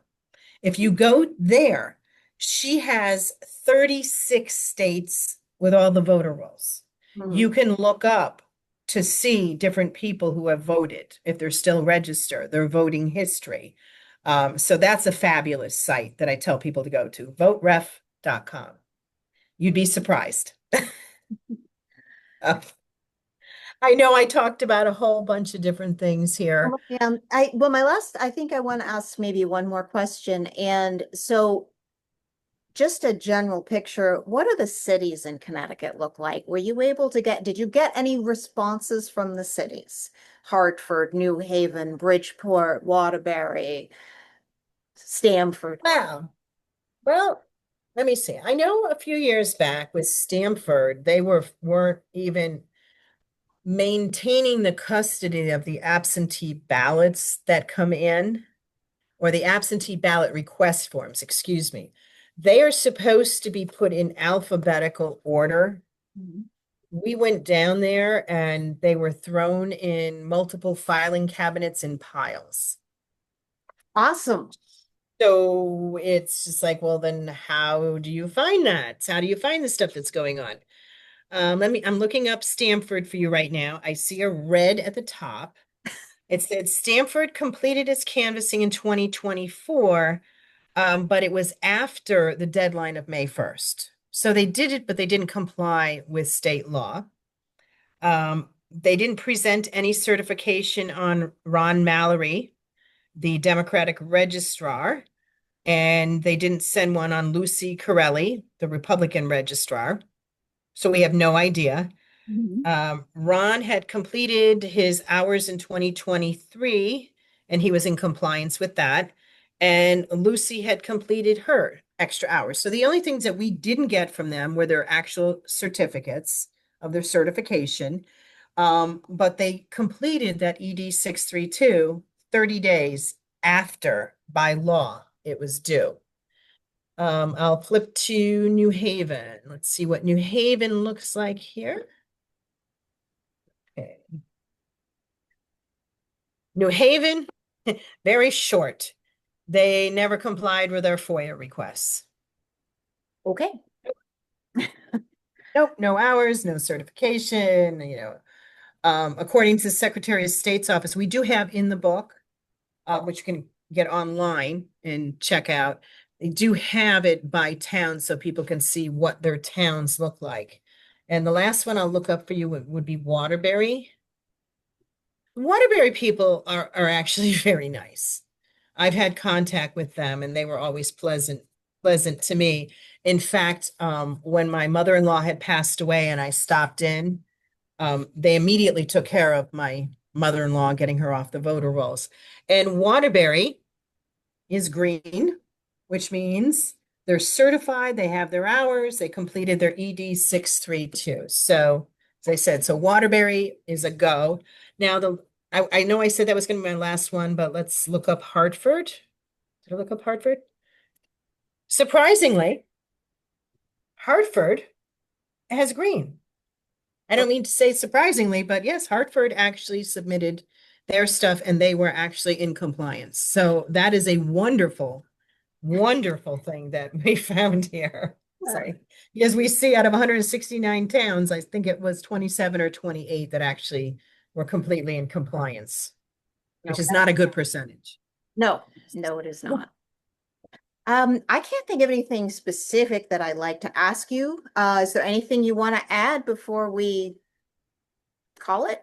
If you go there, she has 36 states with all the voter rolls. You Mhm. can look up to see different people who have voted, if they're still registered, their voting history. So that's a fabulous site that I tell people to go to, voteref.com. You'd be surprised. Uh, I know I talked about a whole bunch of different things here. I think I want to ask maybe one more question. And so just a general picture, what do the cities in Connecticut look like? Did you get any responses from the cities? Hartford, New Haven, Bridgeport, Waterbury, Stamford. Wow. Well, let me see. I know a few years back with Stanford, they weren't even maintaining the custody of the absentee ballots that come in, or the absentee ballot request forms, excuse me. They are supposed to be put in alphabetical order. Mhm. We went down there and they were thrown in multiple filing cabinets in piles. Awesome. So it's just like, well, then how do you find that? How do you find the stuff that's going on? I'm looking up Stanford for you right now. I see a red at the top. It said Stanford completed its canvassing in 2024, but it was after the deadline of May 1st. So they did it, but they didn't comply with state law. They didn't present any certification on Ron Mallory, the Democratic registrar. and they didn't send one on Lucy Corelli, the Republican registrar. So we have no idea. Mhm. Ron had completed his hours in 2023, and he was in compliance with that. And Lucy had completed her extra hours. So the only things that we didn't get from them were their actual certificates of their certification. But they completed that ED 632 30 days after, by law, it was due. I'll flip to New Haven. Let's see what New Haven looks like here. Okay. New Haven, very short. They never complied with our FOIA requests. Okay. Nope, no hours, no certification, according to the Secretary of State's office, we do have in the book, which you can get online and check out. They do have it by town so people can see what their towns look like. And the last one I'll look up for you would be Waterbury. Waterbury people are actually very nice. I've had contact with them and they were always pleasant to me. In fact, when my mother-in-law had passed away and I stopped in, they immediately took care of my mother-in-law, getting her off the voter rolls. And Waterbury is green, which means they're certified, they have their hours, they completed their ED 632. So, as I said, so Waterbury is a go. Now, I know I said that was going to be my last one, but let's look up Hartford. Did I look up Hartford? Surprisingly, Hartford has green. I don't mean to say surprisingly, but yes, Hartford actually submitted their stuff and they were actually in compliance. So that is a wonderful, wonderful thing that we found here. Sorry. Because we see out of 169 towns, I think it was 27 or 28 that actually were completely in compliance, which is not a good percentage. No, no, it is not. I can't think of anything specific that I'd like to ask you. Is there anything you want to add before we call it?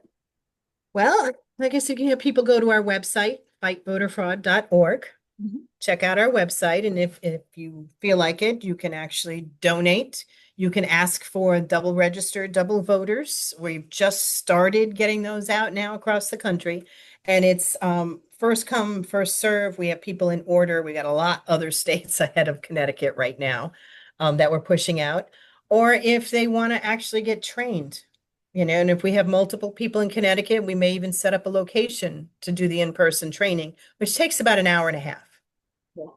Well, I guess you can have people go to our website, fightvoterfraud.org. Mhm. Check out our website. And if you feel like it, you can actually donate. You can ask for double registered, double voters. We've just started getting those out now across the country. And it's first come, first serve. We have people in order. We got a lot other states ahead of Connecticut right now that we're pushing out. Or if they want to actually get trained, and if we have multiple people in Connecticut, we may even set up a location to do the in-person training, which takes about an hour and a half. Yeah.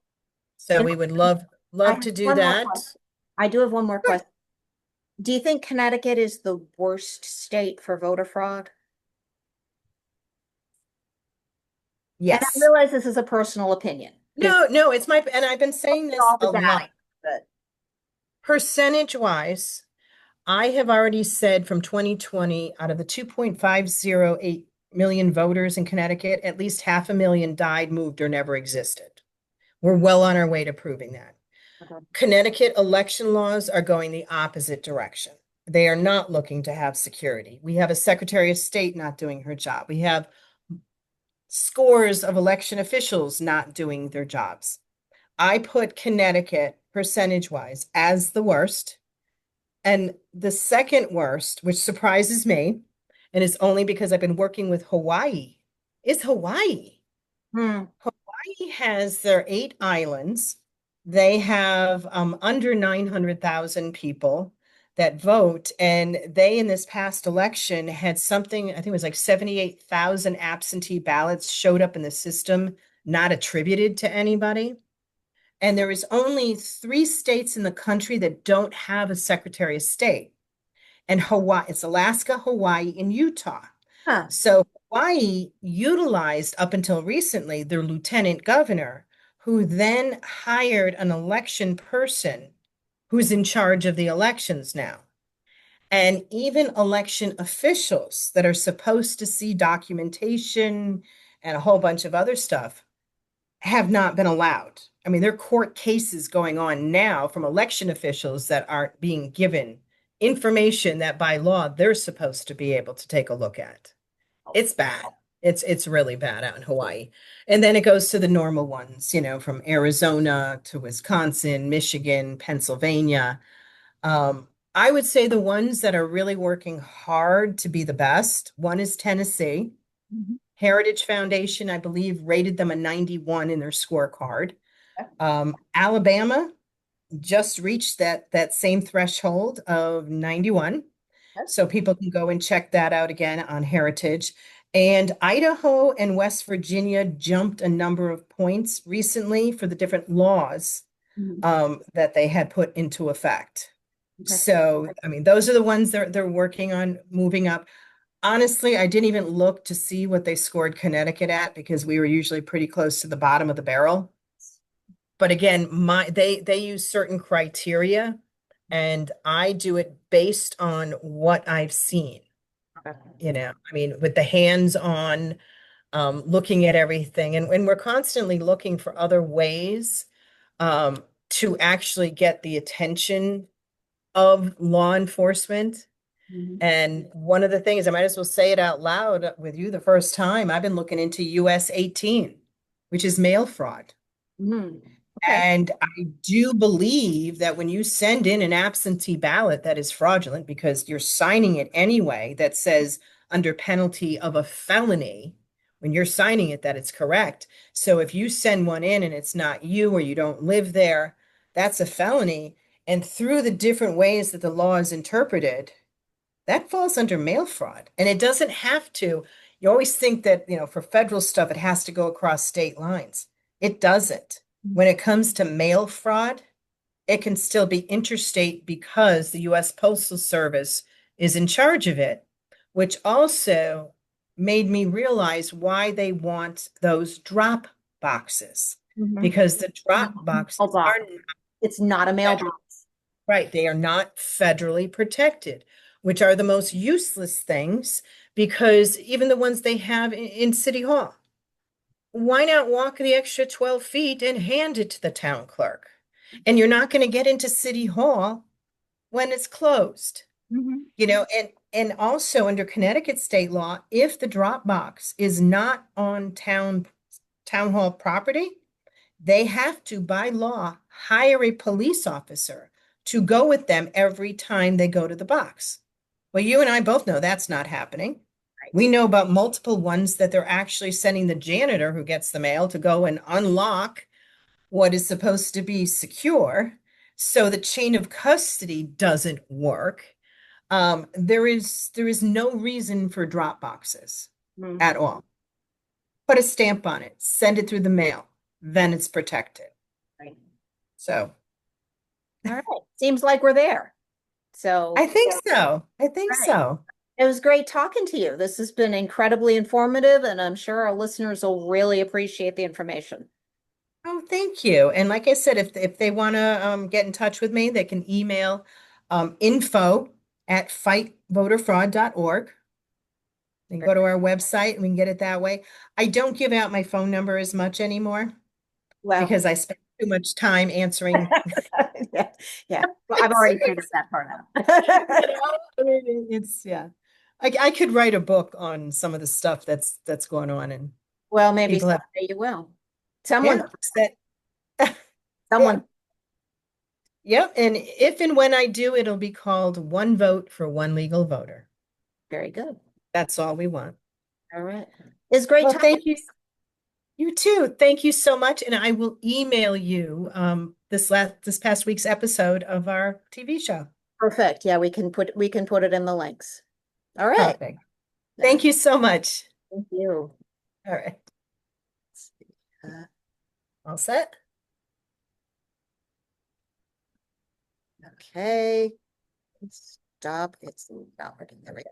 So And we would I love have to do one more that. question. I do have one more question. Do you think Connecticut is the worst state for voter fraud? And I Yes. realize this is a personal opinion because No, it's and I've been saying this all the a data, lot. but Percentage wise, I have already said from 2020, out of the 2.508 million voters in Connecticut, at least 500,000 died, moved, or never existed. We're well on our way to proving that. okay. Connecticut election laws are going the opposite direction. They are not looking to have security. We have a Secretary of State not doing her job. We have scores of election officials not doing their jobs. I put Connecticut percentage wise as the worst. And the second worst, which surprises me, and it's only because I've been working with Hawaii, is Hawaii. Hmm. Hawaii has their 8 islands. They have under 900,000 people that vote. And they, in this past election, had something, I think it was like 78,000 absentee ballots showed up in the system, not attributed to anybody. And there is only 3 states in the country that don't have a Secretary of State. And Hawaii, it's Alaska, Hawaii, and Utah. Huh. So Hawaii utilized up until recently their lieutenant governor, who then hired an election person who's in charge of the elections now. And even election officials that are supposed to see documentation and a whole bunch of other stuff have not been allowed. I mean, there are court cases going on now from election officials that aren't being given information that by law they're supposed to be able to take a look at. It's bad. It's really bad out in Hawaii. And then it goes to the normal ones, from Arizona to Wisconsin, Michigan, Pennsylvania. I would say the ones that are really working hard to be the best, one is Tennessee. Mhm. Heritage Foundation, I believe, rated them a 91 in their scorecard. Okay. Alabama just reached that same threshold of 91. Okay. So people can go and check that out again on Heritage. And Idaho and West Virginia jumped a number of points recently for the different laws Mhm. that they had put into effect. Okay. So, I mean, those are the ones they're working on moving up. Honestly, I didn't even look to see what they scored Connecticut at because we were usually pretty close to the bottom of the barrel. But again, they use certain criteria and I do it based on what I've seen. Okay. I mean, with the hands-on, looking at everything, and we're constantly looking for other ways to actually get the attention of law enforcement. Mhm. And one of the things, I might as well say it out loud with you the first time, I've been looking into US 18, which is mail fraud. Mhm. Okay. And I do believe that when you send in an absentee ballot that is fraudulent because you're signing it anyway, that says under penalty of a felony, when you're signing it, that it's correct. So if you send one in and it's not you or you don't live there, that's a felony. And through the different ways that the law is interpreted, that falls under mail fraud. And it doesn't have to. You always think that, for federal stuff, it has to go across state lines. It doesn't. When it comes to mail fraud, it can still be interstate because the US Postal Service is in charge of it, which also made me realize why they want those drop boxes. Mhm. Because the drop boxes are Mailbox. It's not a not mailbox. right. They are not federally protected, which are the most useless things because even the ones they have in City Hall, why not walk the extra 12 feet and hand it to the town clerk? And you're not going to get into City Hall when it's closed, Mhm. and also under Connecticut state law, if the drop box is not on town hall property, they have to, by law, hire a police officer to go with them every time they go to the box. Well, you and I both know that's not happening. Right. We know about multiple ones that they're actually sending the janitor who gets the mail to go and unlock what is supposed to be secure. So the chain of custody doesn't work. There is no reason for drop boxes Mhm. at all. Put a stamp on it, send it through the mail, then it's protected. Right. So All right. Seems like we're there. So I think so. I think right. so. It was great talking to you. This has been incredibly informative, and I'm sure our listeners will really appreciate the information. Oh, thank you. And like I said, if they want to get in touch with me, they can email info@fightvoterfraud.org. They can go to our website and we can get it that way. I don't give out my phone number as much anymore Well, because I spend too much time answering. yeah, yeah. Well, I've already figured that part out. I mean, it's yeah. I could write a book on some of the stuff that's going on and Well, maybe people have someday you will. Someone, yeah, that yeah. someone. Yep. And if and when I do, it'll be called One Vote for One Legal Voter. Very good. That's all we want. All right. It's great Well, talking. thank you. You too. Thank you so much. And I will email you this past week's episode of our TV show. Perfect. Yeah, we can put it in the links. All right. Perfect. Yeah. Thank you so much. Thank you. All right. Uh, All set? okay. Stop. It's not working. There we go.